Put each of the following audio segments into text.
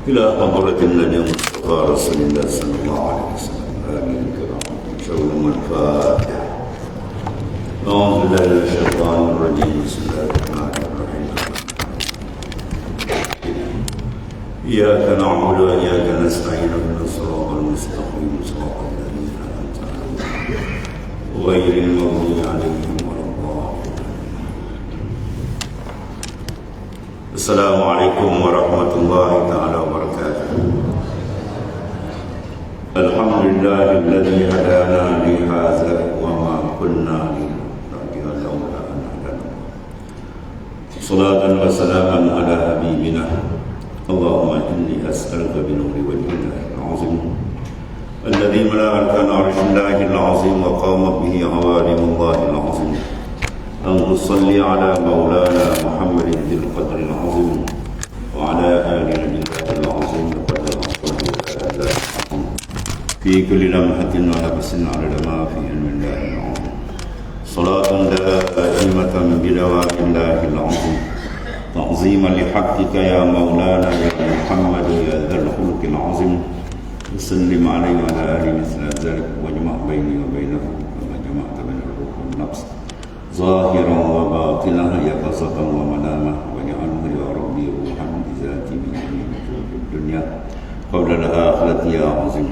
إلى حضرة النبي المصطفى رسول الله صلى الله عليه وسلم. آمين الكرام. شاء الفاتحة. أعوذ بالله من الشيطان الرجيم. بسم الله الرحمن الرحيم. إياك نعبد وإياك نستعين اهدنا الصراط المستقيم صراط الذين أنعمت عليهم غير المغضوب عليهم ولا الضالين. السلام عليكم ورحمة الله تعالى وبركاته. الحمد لله الذي هدانا لهذا وما كنا لنهتدي لولا أن هدانا. صلاة وسلاما على حبيبنا. اللهم إني أسألك بنور وجه الله العظيم الذي ملأ أركان عرش الله العظيم وقامت به عوالم الله العظيم أن تصلي على مولانا محمد ذي القدر العظيم وعلى آل نبيه العظيم وقدر الصلاة في كل لمحة ونفس عدد ما في علم الله العظيم. صلاة دائمة بدوام الله العظيم تعظيما لحقك يا مولانا يا محمد يا ذا الخلق العظيم. وسلم عليه وعلى آله مثل ذلك واجمع بيني وبينه كما جمعت بين الروح والنفس ظاهرا وباطنا يقظة ومنامة واجعله يا ربي روحا بذاتي من جميع وجوه الدنيا قبل الآخرة يا عظيم.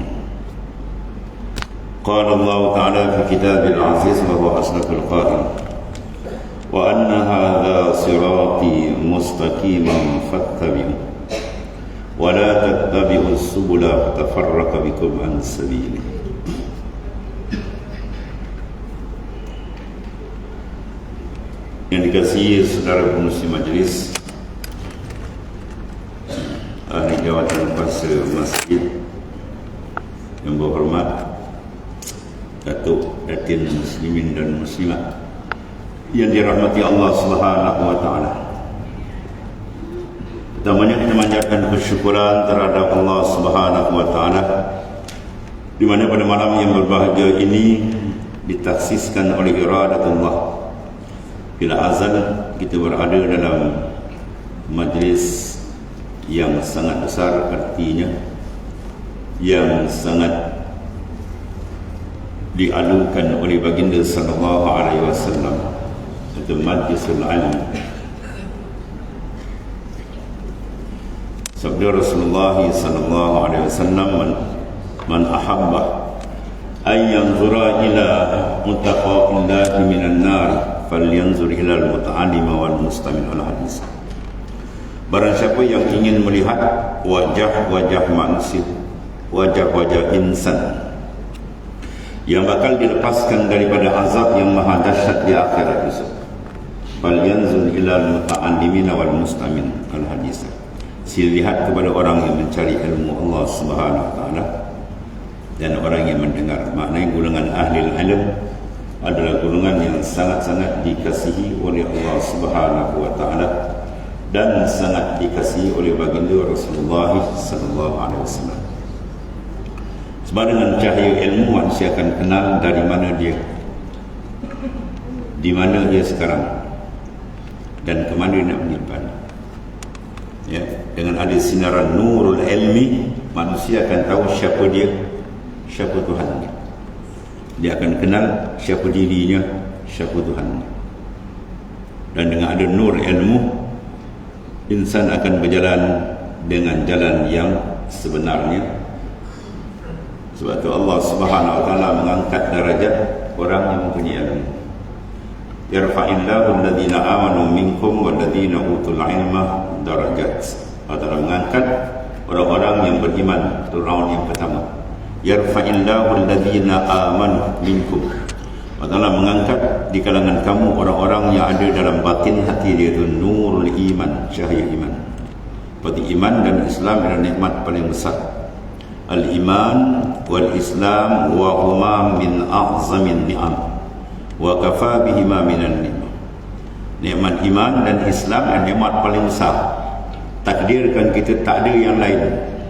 قال الله تعالى في كتابه العزيز وهو أصدق القائل وأن هذا صراطي مستقيما فاتبعوه ولا تتبعوا السبل فتفرق بكم عن سبيله. Yang dikasihi saudara pengurusi majlis, ahli jawatan kuasa masjid yang berhormat, Datuk Datin Muslimin dan Muslimat yang dirahmati Allah Subhanahu wa taala. Pertamanya kita manjatkan kesyukuran terhadap Allah Subhanahu wa taala di mana pada malam yang berbahagia ini ditaksiskan oleh iradatullah. Bila azal kita berada dalam majlis yang sangat besar, artinya yang sangat dialukan oleh baginda sallallahu alaihi wasallam, itu majlisul ilm. Sabda Rasulullah sallallahu alaihi wasallam, man ahabba ay yanzura ila mutaqabillahi minan nar falyanzur ila al-muta'allim wal mustami' al-hadis. Barang siapa yang ingin melihat wajah-wajah manusia, wajah-wajah insan yang bakal dilepaskan daripada azab yang maha dahsyat di akhirat itu, falyanzur ila al-muta'allim wal mustami' al-hadis. Sila lihat kepada orang yang mencari ilmu Allah Subhanahu wa taala dan orang yang mendengar. Maknanya golongan ahli ilm adalah golongan yang sangat-sangat dikasihi oleh Allah Subhanahu wa taala dan sangat dikasihi oleh baginda Rasulullah sallallahu alaihi wasallam. Sebab dengan cahaya ilmu manusia akan kenal dari mana dia, di mana dia sekarang dan ke mana dia nak menyimpan. Ya, dengan ada sinaran nurul ilmi manusia akan tahu siapa dia, siapa Tuhannya. Dia akan kenal siapa dirinya, siapa Tuhannya. Dan dengan ada nur ilmu, insan akan berjalan dengan jalan yang sebenarnya. Sebab itu Allah Subhanahu wa taala mengangkat darjat orang yang mempunyai ilmu. Yarfa'illahu alladhina amanu minkum walladhina utul ilma darajat. Allah mengangkat orang-orang yang beriman, itu round yang pertama. Yarfa'illahu alladhina amanu minkum. Allah mengangkat di kalangan kamu orang-orang yang ada dalam batin hati dia itu nurul iman, cahaya iman. Berarti iman dan Islam adalah nikmat paling besar. Al-iman wal Islam wa huma min a'zamin ni'am wa kafa bihima minan ni'am. Nikmat iman dan Islam adalah nikmat paling besar. Takdirkan kita tak ada yang lain.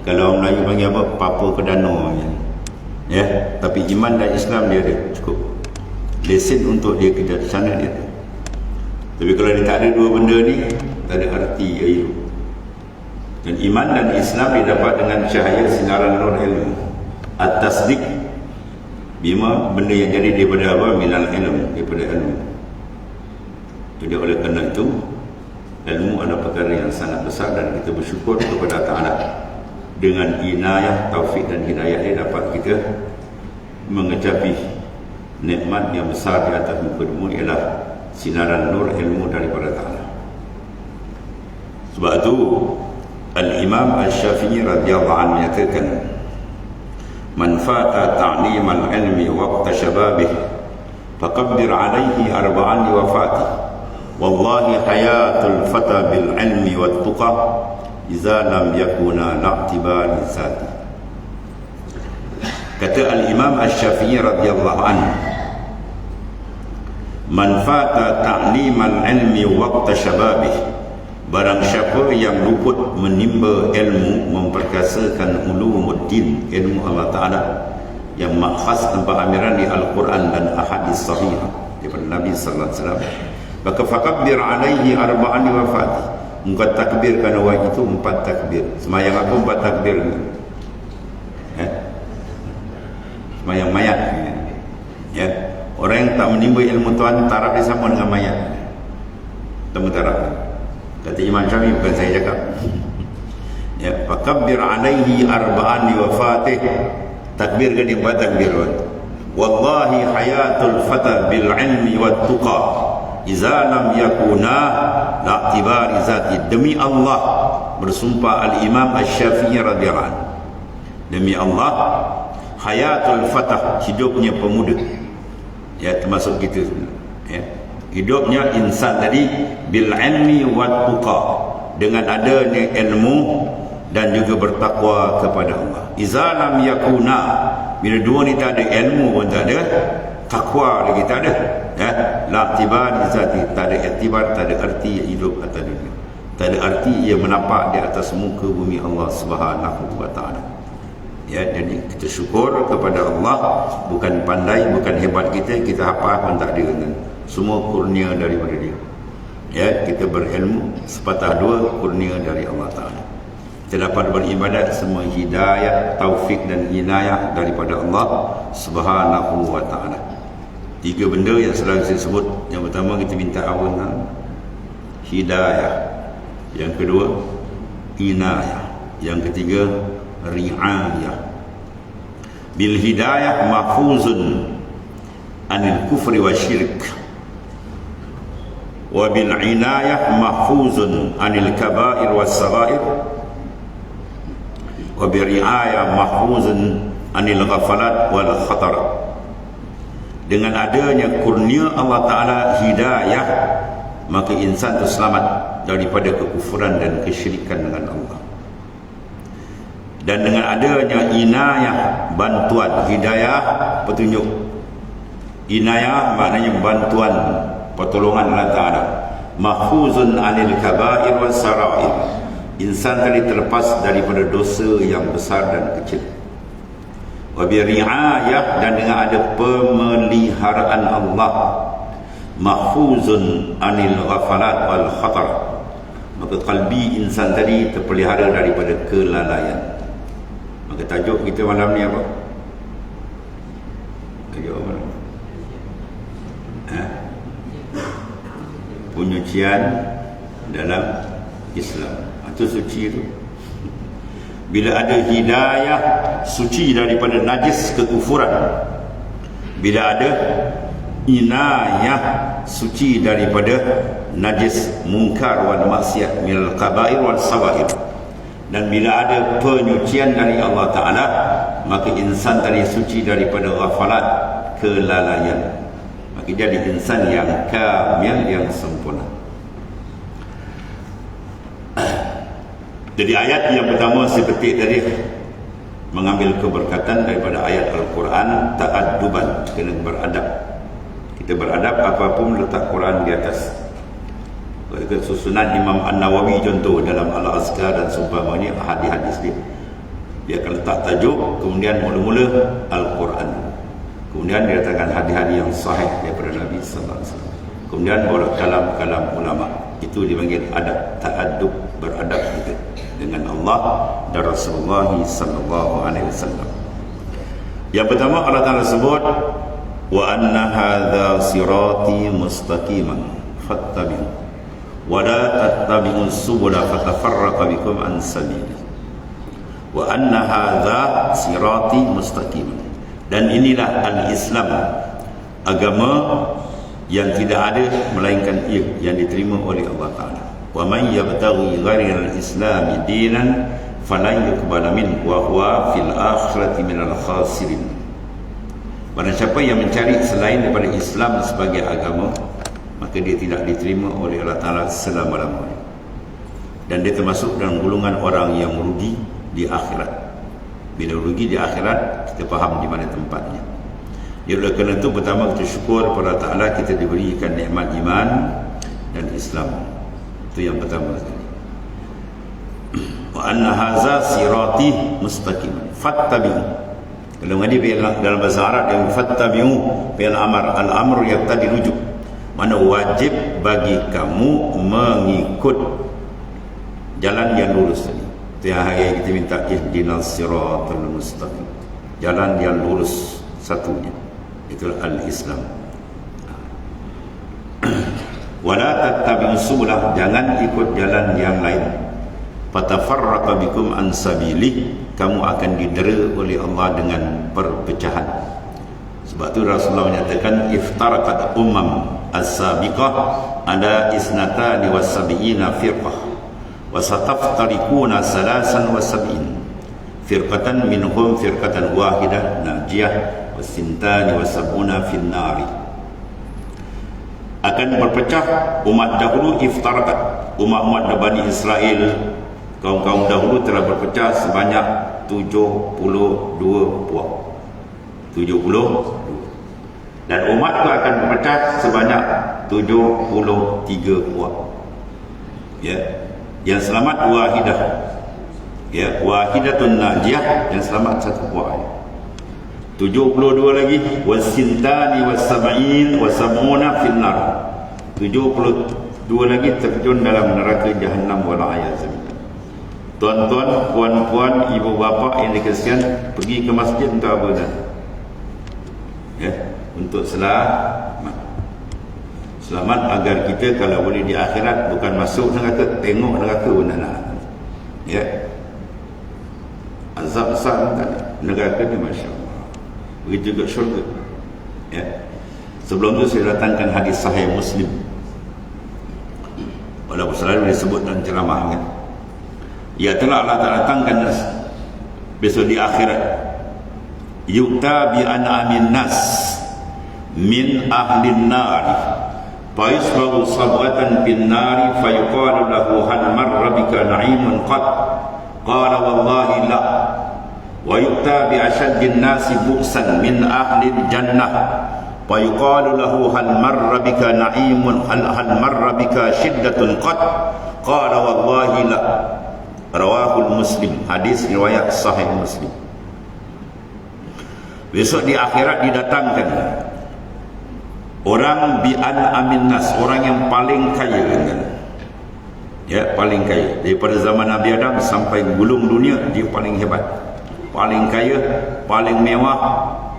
Kalau orang Melayu panggil apa? Papa kedano. Ya, tapi iman dan Islam dia ada, cukup. Lesen untuk dia kerja di sana dia ada. Tapi kalau dia tak ada dua benda ni, tak ada arti hidup. Dan iman dan Islam didapat dengan cahaya sinaran nur ilmu. At-tasdiq bima, benda yang jadi daripada apa? Minal ilm, daripada ilmu. Jadi oleh kerana itu, ilmu adalah perkara yang sangat besar dan kita bersyukur kepada Ta'ala. Dengan inayah, taufik dan hidayah ini dapat kita mengecapi nikmat yang besar di atas muka bumi, ialah sinaran nur ilmu daripada Ta'ala. Sebab itu Al-Imam Al-Syafi'i radhiyallahu anhu menyatakan, man fata ta'lim al-ilmi waqta syababih faqabbir alaihi arba'an wafati wallahi hayatul fata bil ilmi wat tuqa iza lam yakuna la'tibari zati. Kata Al-Imam Al-Syafi'i radhiyallahu anhu, man fata ta'lim al-ilmi waqta syababih, barang siapa yang luput menimba ilmu, memperkasakan ulumuddin, ilmu Allah Ta'ala yang makhas tanpa amiran di Al-Quran dan ahadis sahih daripada Nabi sallallahu alaihi wasallam, maka fakabbir alaihi arba'an wafati, engkau takbirkan orang itu 4 takbir. Semayang apa 4 takbir? Semayang mayat. Ya. Orang yang tak menimba ilmu Tuhan taraf dia sama dengan mayat. Temu taraf. Kata Imam Syafi'i, bukan saya cakap. Ya, fakabbir alaihi arba'an wafatih, takbirkan dia 4 takbir. Wallahi hayatul fata bil ilmi wat tuqa iza lam yakuna la'tibari zati. Demi Allah, bersumpah Al-Imam Al-Syafi'i radhiyallahu anhu, demi Allah, hayatul fatah, hidupnya pemuda, ya termasuk kita sebenarnya, ya, hidupnya insan tadi, bil ilmi wat tuqa, dengan adanya ilmu dan juga bertakwa kepada Allah. Iza lam yakuna, bila dua ni tak ada, ilmu pun tak ada, takwa lagi tak ada, ya, la tibar zati, tak ada iktibar, tak ada arti hidup atas dunia, tak ada arti ia menapak di atas muka bumi Allah Subhanahu wa ta'ala. Ya, jadi kita syukur kepada Allah, bukan pandai, bukan hebat kita hafal pun tak ada, semua kurnia daripada dia. Ya, kita berilmu sepatah dua, kurnia dari Allah Ta'ala. Kita dapat beribadat, semua hidayah, taufik dan inayah daripada Allah Subhanahu wa Ta'ala. 3 benda yang selalu saya sebut. Yang pertama, kita minta awan, hidayah. Yang kedua, inayah. Yang ketiga, ri'ayah. Bil hidayah mahfuzun anil kufri wa syirk, wa bil inayah mahfuzun anil kabair was sagair, wa bil ri'ayah mahfuzun anil ghafalat wal khatar. Dengan adanya kurnia Allah Ta'ala hidayah, maka insan itu selamat daripada kekufuran dan kesyirikan dengan Allah. Dan dengan adanya inayah, bantuan, hidayah, petunjuk. Inayah maknanya bantuan, pertolongan Allah Ta'ala. Mahfuzun anil kabair was sarair, insan tadi terlepas daripada dosa yang besar dan kecil. Wa bi ri'ayah, dan dengan ada pemeliharaan Allah, mahfuzun anil ghafalat wal khatar, maka kalbi insan tadi terpelihara daripada kelalaian. Maka tajuk kita malam ni apa? Tajuk apa? Penyucian dalam Islam. Itu suci itu. Bila ada hidayah, suci daripada najis kekufuran. Bila ada inayah, suci daripada najis munkar wal maksiat, minal kabair wal sawair. Dan bila ada penyucian dari Allah Ta'ala, maka insan tadi suci daripada ghafalat, kelalaian, maka jadi insan yang kamil, yang sempurna. Jadi ayat yang pertama seperti tadi, mengambil keberkatan daripada ayat Al-Quran, ta'adduban, kena beradab. Kita beradab apapun letak Quran di atas. Susunan Imam An-Nawawi contoh dalam Al-Azkar dan seumpamanya hadis-hadis dia akan letak tajuk, kemudian mula-mula Al-Quran, kemudian dia letakkan hadis-hadis yang sahih daripada Nabi sallallahu alaihi wasallam, kemudian baru kalam-kalam ulama. Itu dipanggil adab, ta'addub, beradab kita. dengan Allah dan Rasulullah sallallahu alaihi wasallam. Yang pertama Allah Taala sebut wa anna hadza sirati mustaqiman fattabi'u wa la tattabi'us subula fatafarraqa bikum an sabili. Wa anna hadza sirati mustaqiman, dan inilah al-Islam, agama yang tidak ada melainkan ia yang diterima oleh Allah Taala. Wa man yabtaghi ghayra al-islam dinan falan yuqbala minhu wa huwa fil akhirati minal khasirin. Barang siapa yang mencari selain daripada Islam sebagai agama, maka dia tidak diterima oleh Allah Taala selama-lamanya, dan dia termasuk dalam golongan orang yang merugi di akhirat. Bila rugi di akhirat, kita faham di mana tempatnya. Ya, oleh kerana itu pertama kita syukur kepada Ta'ala kita diberikan nikmat iman dan Islam. Itu yang pertama sekali. Wa anna hadza sirati mustaqim fattabi'u. Kalau ngadi dalam bahasa Arab yang fattabi'u fi'il amr, al-amr yang tadi rujuk, mana wajib bagi kamu mengikut jalan yang lurus tadi. Itu yang hari kita minta, ihdinas siratal mustaqim, jalan yang lurus satunya, itulah al-Islam. Wala tattabi'us subula, jangan ikut jalan yang lain. Fatafarraqa bikum an sabilih, kamu akan didera oleh Allah dengan perpecahan. Sebab tu Rasulullah menyatakan iftaraqat as-sabiqah ada isnatani wa sab'ina firqah wa sataftarikuna salasan wa sab'in firqatan minhum firqatan wahidah najiyah wa sintani wa sab'una fin nari. Akan berpecah umat dahulu, iftarakat, umat-umat Bani Israel, kaum-kaum dahulu telah berpecah sebanyak 72 puak. 72. Dan umat itu akan berpecah sebanyak 73 puak. Ya. Yang selamat wahidah. Ya, wahidatun najiyah, yang selamat satu puak. 72 lagi wasintani wasab'in wasab'una fil nar. 72 lagi terjun dalam neraka Jahannam wal a'yazam. Tuan-tuan, puan-puan, ibu bapa yang dikasihan, pergi ke masjid untuk apa dah? Ya, untuk selamat. Selamat agar kita kalau boleh di akhirat bukan masuk neraka, tengok neraka pun nak. Ya. Azab besar kan neraka ni, masya-Allah. Begitu juga syurga. Ya. Sebelum tu saya datangkan hadis sahih Muslim. Walaupun selalu disebut dalam ceramah kan. Ya, telah Allah Ta'ala datangkan besok di akhirat. Yu'ta bi an'amin nas min ahlin nari fa yusbahu sabghatan bin nari fa yuqalu lahu hal marra bika na'imun qad qala wallahi la. Wa yu'ta bi ashaddin nasi bu'san min ahli jannah wa yuqalu lahu hal marra bika na'imun hal marra bika shiddatun qad qala wallahi la. Rawahul Muslim, hadis riwayat sahih Muslim. Besok di akhirat didatangkan orang bi amin nas, orang yang paling kaya kan? Ya, paling kaya daripada zaman Nabi Adam sampai gulung dunia, dia paling hebat, paling kaya, paling mewah.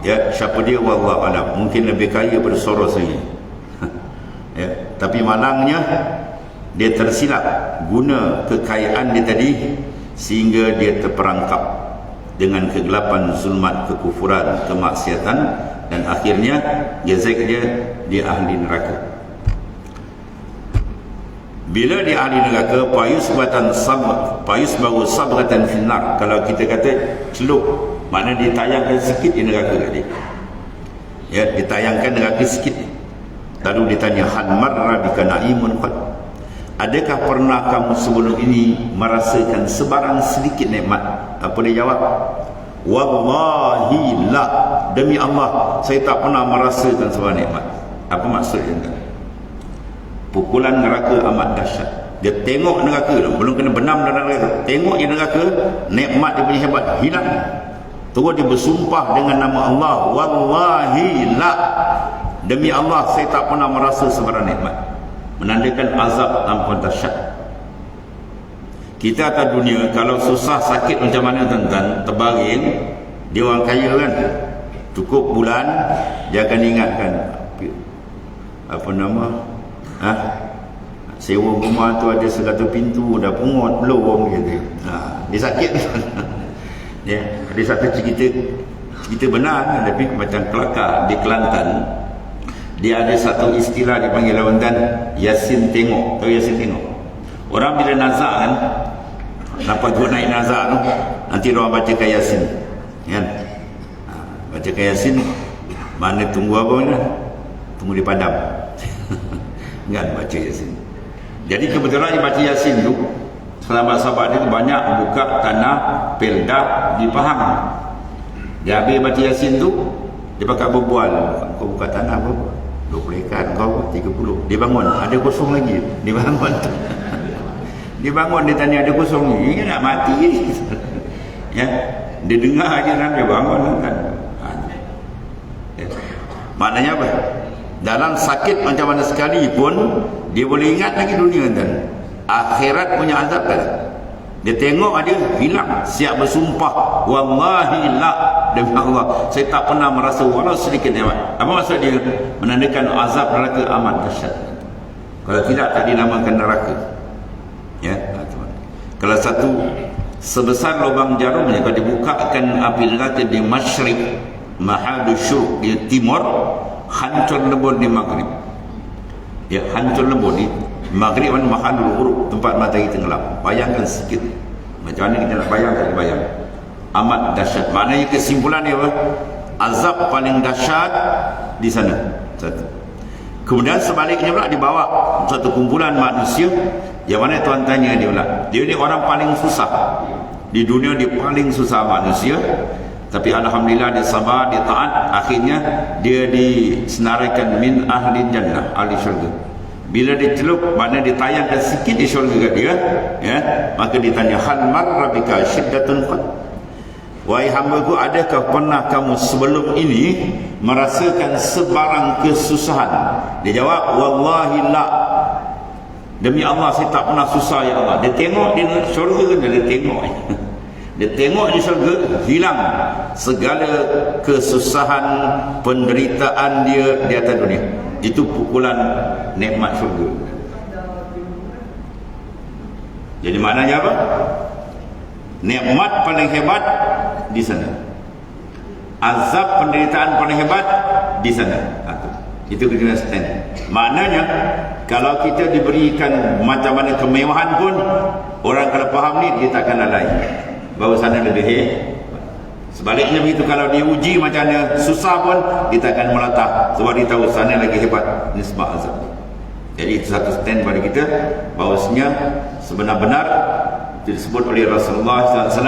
Ya, siapa dia wallahu alam, mungkin lebih kaya daripada Soros lagi. Ya, tapi malangnya dia tersilap guna kekayaan dia tadi sehingga dia terperangkap dengan kegelapan, zulmat, kekufuran, kemaksiatan, dan akhirnya jazak dia ahli neraka. Bila dia ahli neraka, payus baru sabratan finnar. Kalau kita kata celup, makna ditayangkan sikit di neraka tadi. Ya, ditayangkan neraka sikit. Lalu ditanya hal marra bika na'imun qad, adakah pernah kamu sebelum ini merasakan sebarang sedikit nikmat? Apa dia jawab? Wallahi la, demi Allah saya tak pernah merasakan sebarang nikmat. Apa maksudnya? Pukulan neraka amat dahsyat. Dia tengok neraka, belum kena benam dalam neraka, tengok je neraka, nikmat dia punya hebat hilang. Terus dia bersumpah dengan nama Allah, wallahi la, demi Allah saya tak pernah merasa sebarang nikmat. Menandakan azab amat dahsyat. Kita atas dunia, kalau susah sakit macam mana tuan-tuan, terbaring, dia orang kaya kan, cukup bulan dia akan ingatkan apa nama, sewa rumah tu ada 100 pintu, dah pungut belum gitu. Dia sakit. Ya, ada satu cerita benar, tapi macam kelakar di Kelantan. Dia ada satu istilah dipanggil lawan Yasin tengok. Tahu Yasin tengok? Orang bila nazak kan, nampak tu naik nazak tu, nanti orang bacakan Yasin, kan? Bacakan Yasin, mana tunggu apa ni? Tunggu dipadam. Kan baca Yasin. Jadi kebetulan dia baca Yasin tu, sahabat-sahabat dia banyak buka tanah peldah di Pahang. Dia habis baca Yasin tu, dia pakai berbual, kau buka tanah berapa? 20 ekar, kau 30. Dia bangun, ada kosong lagi. Dia bangun tu. Dia bangun, dia tanya ada kosong ni, dia nak mati. Ya, dia dengar aja dan dia bangun kan. Ya. Maknanya apa? Dalam sakit macam mana sekalipun, dia boleh ingat lagi dunia kan. Akhirat punya azab kan. Dia tengok ada hilang, siap bersumpah, wallahi la, demi Allah, saya tak pernah merasa walau sedikit nikmat. Apa maksud dia? Menandakan azab neraka amat dahsyat. Kalau tidak, tak dinamakan neraka. Ya, kalau satu sebesar lubang jarumnya, kalau dibukakan api neraka di masyrik, mahadu syuruk di timur, hancur lebur di maghrib. Ya, hancur lebur di maghrib kan mahadul ghurub, tempat matahari tenggelam. Bayangkan sikit, macam mana kita nak bayang, tak bayang. Amat dahsyat. Maknanya kesimpulan dia apa? Azab paling dahsyat di sana. Satu. Kemudian sebaliknya pula dibawa satu kumpulan manusia yang mana Tuhan tanya dia pula, dia ni orang paling susah di dunia, dia paling susah manusia, tapi alhamdulillah dia sabar, dia taat, akhirnya dia disenaraikan min ahli jannah, ahli syurga. Bila dia celup, mana dia tayangkan sikit di syurga kat dia, ya, maka ditanya, hal marra bika syiddatun qad, wahai hamba-Ku, adakah pernah kamu sebelum ini merasakan sebarang kesusahan? Dia jawab, wallahi la, demi Allah saya tak pernah susah ya Allah. Dia tengok di syurga, dia tengok dia tengok di syurga, hilang segala kesusahan, penderitaan dia di atas dunia. Itu pukulan nikmat syurga. Jadi maknanya apa? Nikmat paling hebat di sana, azab penderitaan paling hebat di sana. Itu kena stand. Maknanya kalau kita diberikan macam mana kemewahan pun, orang kalau faham ni, dia takkan lalai bahawa sana lebih sebaliknya begitu. Kalau dia uji macam mana susah pun, dia takkan melatah, sebab dia tahu sana lagi hebat nisbah azab. Jadi itu satu stand pada kita, bahawasanya sebenar-benar disebut oleh Rasulullah SAW,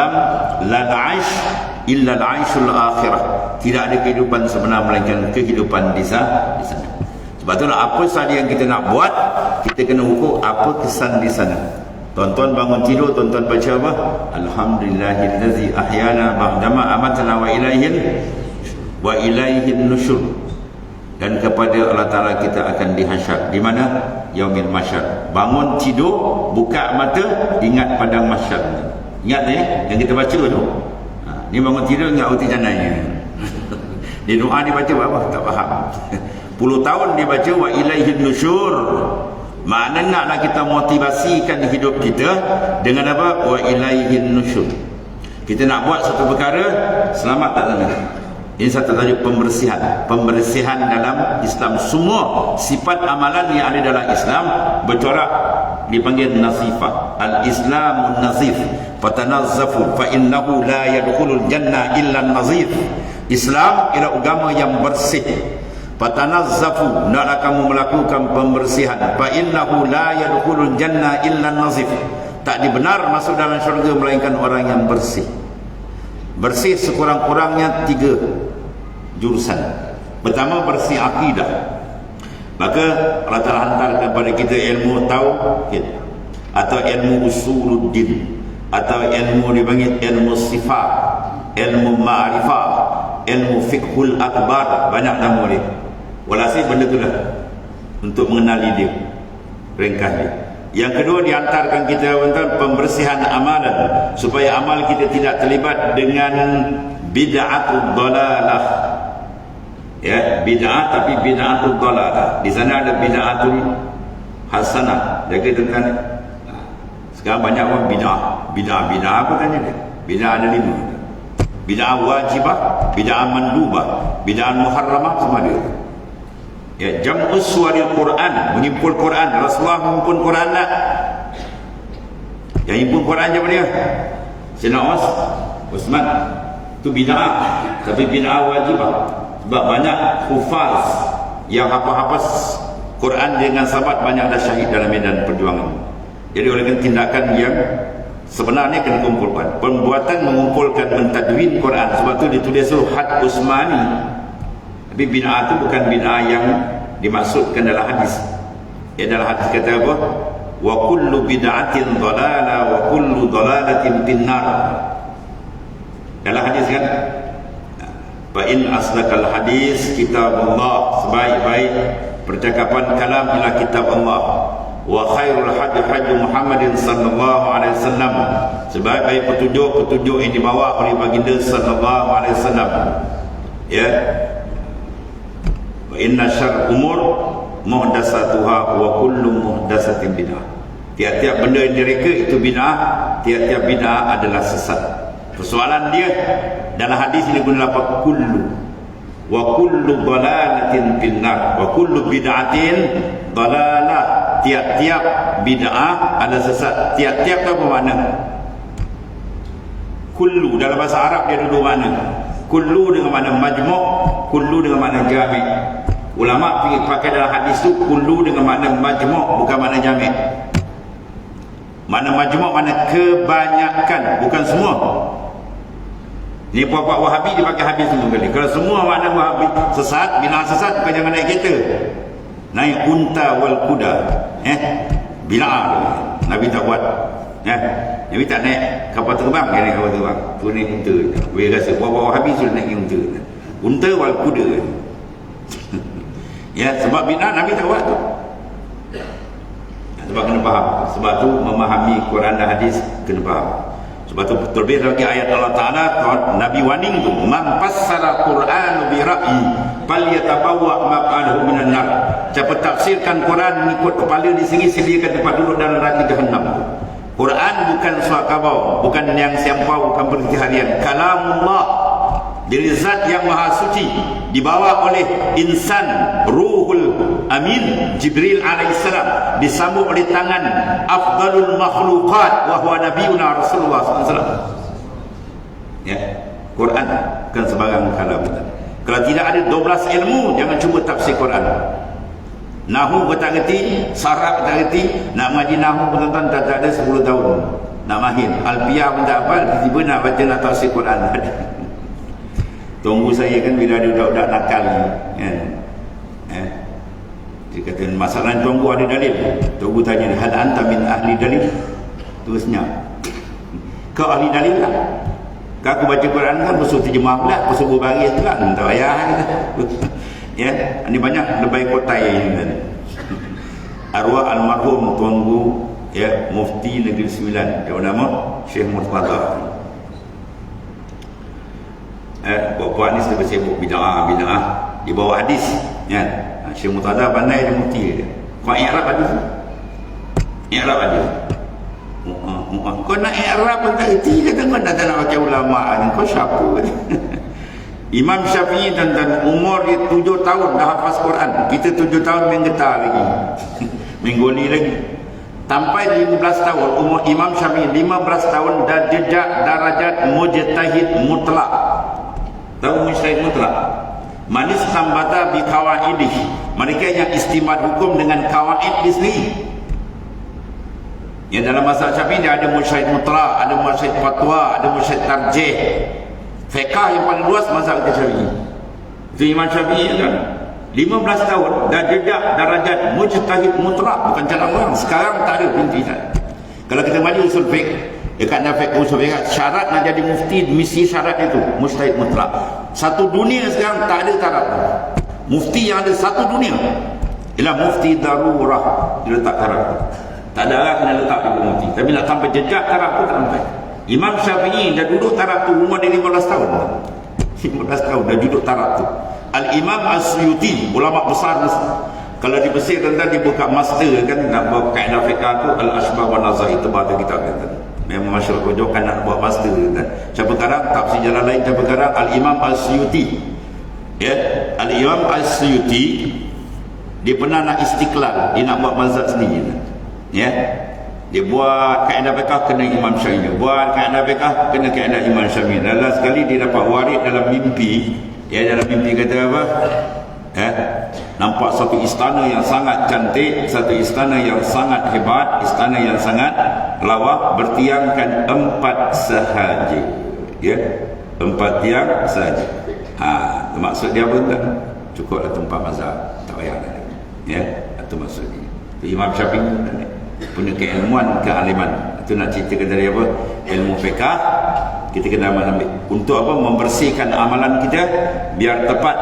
la aish illa al-aishul akhirah, tidak ada kehidupan sebenar melainkan kehidupan di sana. Sebab itulah apa sahaja yang kita nak buat, kita kena ukur apa kesan di sana. Tuan-tuan bangun tidur, tuan-tuan baca apa? Alhamdulillahillazi ahyana ba'dama amatana wa ilaihin nusyur. Dan kepada Allah Ta'ala kita akan dihasyar. Di mana? Yaumil mahsyar. Bangun tidur, buka mata, ingat padang mahsyar. Ingat yang kita baca tu. Ni bangun tidur, ingat uti jananya. Di doa dia baca apa? Tak faham. Puluh tahun dia baca wa ilaihin nusyur. Maknanya naklah kita motivasikan hidup kita dengan apa? Wa ilaihin nusyur. Kita nak buat satu perkara, selamat tak sana. Ini satu tajuk pembersihan. Pembersihan dalam Islam. Semua sifat amalan yang ada dalam Islam bercorak, dipanggil nasifah. Al-Islamun nazif. Fatanazzafu fa innahu la yadkhulul jannah illa nazif. Islam ialah agama yang bersih. Fatanazzafu, naklah kamu melakukan pembersihan. Fa innahu la yadkhulul jannah illa nazif. Tak dibenar masuk dalam syurga melainkan orang yang bersih. Bersih sekurang-kurangnya 3 jurusan. Pertama, bersih akidah. Maka Allah Ta'ala hantar kepada kita ilmu tauhid, atau ilmu usuluddin, atau ilmu dipanggil ilmu sifat, ilmu ma'rifah, ilmu fiqhul akbar, banyak nama dia. Walhasil benda tu lah untuk mengenali dia, ringkas dia. Yang kedua, diantarkan kita tentang pembersihan amalan supaya amal kita tidak terlibat dengan bid'atul dalalah. Ya, bid'ah tapi bid'atul dalalah. Di sana ada bid'atul hasanah. Jaga tentang sekarang banyak orang bid'ah apa tanya dia? Bid'ah ada 5. Bid'ah wajibah, bid'ah mandubah, bid'ah muharramah, semua dia. Ya, jam'us suwaril Quran, menyimpul Quran. Rasulullah menyimpul Quran tak? Yang menyimpul Quran siapa dia? Sayyidina Utsman. Itu bid'ah, tapi bid'ah wajibah. Sebab banyak hufaz yang hafaz Quran dengan sahabat, banyak dah syahid dalam medan perjuangan. Jadi oleh kerana tindakan yang sebenarnya kena kumpulkan. Perbuatan mengumpulkan, mentadwin Quran. Sebab tu ditulis had Utsmani. Tapi bid'ah itu bukan bid'ah yang dimaksudkan dalam hadis. Ya, dalam hadis kata apa? Wa kullu bid'atin dhalalah wa kullu dhalalatin finnar. Dalam hadis kan, fa in asdaqal hadis kitabullah, sebaik-baik percakapan kalam ialah kitab Allah. Wa khairul hadi Muhammadin sallallahu alaihi wasallam, sebaik-baik petunjuk yang dibawa oleh baginda sallallahu alaihi wasallam. Ya. Wa inna syarr umur muhdatsatuha wa kullu muhdatsatin bid'ah. Tiap-tiap benda yang direka itu bid'ah, tiap-tiap bid'ah adalah sesat. Persoalan dia dalam hadis ini guna lafaz kullu, wa kullu dhalalatin finnar, wa kullu bid'atin dhalalah. Tiap-tiap bid'ah ada sesat. Tiap-tiap apa makna? Kullu dalam bahasa Arab dia dulu makna. Kullu dengan makna majmu', kullu dengan makna jami'. Ulama pakai dalam hadis tu kullu dengan makna majmu', bukan makna jami'. Makna majmu' makna kebanyakan, bukan semua. Ni puak-puak Wahabi dia pakai hadis semua kali. Kalau semua makna Wahabi sesat, bid'ah sesat, bukan jangan naik kereta. Naik unta wal kuda. Bid'ah. Nabi tak buat. Nabi tak naik kapal terbang, dia naik kapal terbang. Tu naik unta. Boleh rasa puak-puak Wahabi sudah naik unta. Unta wal kuda. Ya, sebab bid'ah Nabi tak buat tu. Sebab kena faham. Sebab tu memahami Quran dan hadis kena faham. Sebab tu terlebih lagi ayat Allah Ta'ala, Nabi warning tu, man fassara Quran bi ra'yi falyatabawwa maq'adahu minan nar. Siapa tafsirkan Quran mengikut kepala di sini, sediakan tempat duduk dalam neraka Jahannam. Quran bukan suat khabar, bukan yang siampau, bukan berhenti harian. Kalamullah, dari zat yang maha suci, dibawa oleh insan Ruhul Amin Jibril alaihissalam, disambut oleh tangan afdalul makhluqat wa huwa nabiyuna Rasulullah SAW. Ya, Quran bukan sebarang kalam. Kalau tidak ada 12 ilmu, jangan cuba tafsir Quran. Nahu kau tak reti, sarab tak reti, nak mengaji nahu pun tuan-tuan tak ada 10 tahun nak mahir. Alfiah pun tak hafal, tiba-tiba nak baca, nak tafsir Quran. Tunggu saya kan bila ada budak-budak nakal kan. Dia kata masalah tunggu ada dalil. Tunggu tanya, hal anta min ahli dalil? Terusnya, kau ahli dalil lah. Kau aku baca Quran kan, pesuh terjemah pula, pesuh berbaris pula, tak payah. Ya, ini banyak lebay kotai ini kan. Arwah almarhum tuanku ya, Mufti Negeri Sembilan, yang nama Syekh Murtada. Puak-puak ni sudah bersibuk bid'ah di bawah hadis ya. Syekh Murtada pandai dia mufti dia. Kau i'rab hadis. I'rab hadis. Kau nak i'rab pun tak reti, kata kau tak nak baca ulama ni. Kau siapa? Imam Syafi'i dan umur dia 7 tahun dah hafaz Quran. Kita 7 tahun main getar lagi. Menggoli lagi. Sampai 15 tahun umur Imam Syafi'i 15 tahun dah jejak darajat mujtahid mutlak. Tahu mujtahid mutlak? Manis tambata bi qawaidih. Mereka yang istimad hukum dengan kawaid di sini. Ya, dalam mazhab Syafi'i dia ada mujtahid mutlak, ada mujtahid fatwa, ada mujtahid tarjih. Fiqh yang paling luas mazhab Syafi'i. Itu Imam Syafi'i kan 15 tahun dah jejak darajat mujtahid mutlak, bukan cara orang. Sekarang tak ada pimpinan. Kalau kita maju usul fiqh, dekat nafik usul fiqh, syarat nak jadi mufti mesti syarat itu mujtahid mutlak. Satu dunia sekarang tak ada taraf. Mufti yang ada satu dunia ialah mufti darurah, dia letak taraf. Tak ada arah kena letak di pemutih. Tapi nak sampai jejak taraf tu tak sampai. Imam Syafi'i dah duduk taraf tu umur dia 15 tahun. 15 tahun dah duduk taraf tu. Al-Imam As-Suyuti, ulama besar kalau di Mesir tentang dia buka master kan, nak buat kaedah fiqh tu Al-Ashbah wa Nazair, itu bahagian kita kan. Memang masyarakat rujukan nak buat master kan. Siapa karang tafsir jalan lain, siapa karang Al-Imam As-Suyuti. Ya, Al-Imam As-Suyuti dia pernah nak istiqlal, dia nak buat mazhab sendiri kan. Ya. Dia buat kaedah fiqh kena Imam Syafi'i, buat kaedah fiqh kena kaedah Imam Syafi'i. Dalam sekali dia dapat warid dalam mimpi. Ya, dalam mimpi kata apa? Nampak satu istana yang sangat cantik, satu istana yang sangat hebat, istana yang sangat lawak, bertiangkan 4 sahaja. Ya, 4 tiang sahaja. Maksud dia apa tak? Cukuplah tempat mazhab, tak payah dah. Ya, itu maksud dia. Itu Imam Syafi'i punya keilmuan, kealiman. Itu nak ceritakan dari apa? Ilmu fiqh kita kena ambil untuk apa? Membersihkan amalan kita biar tepat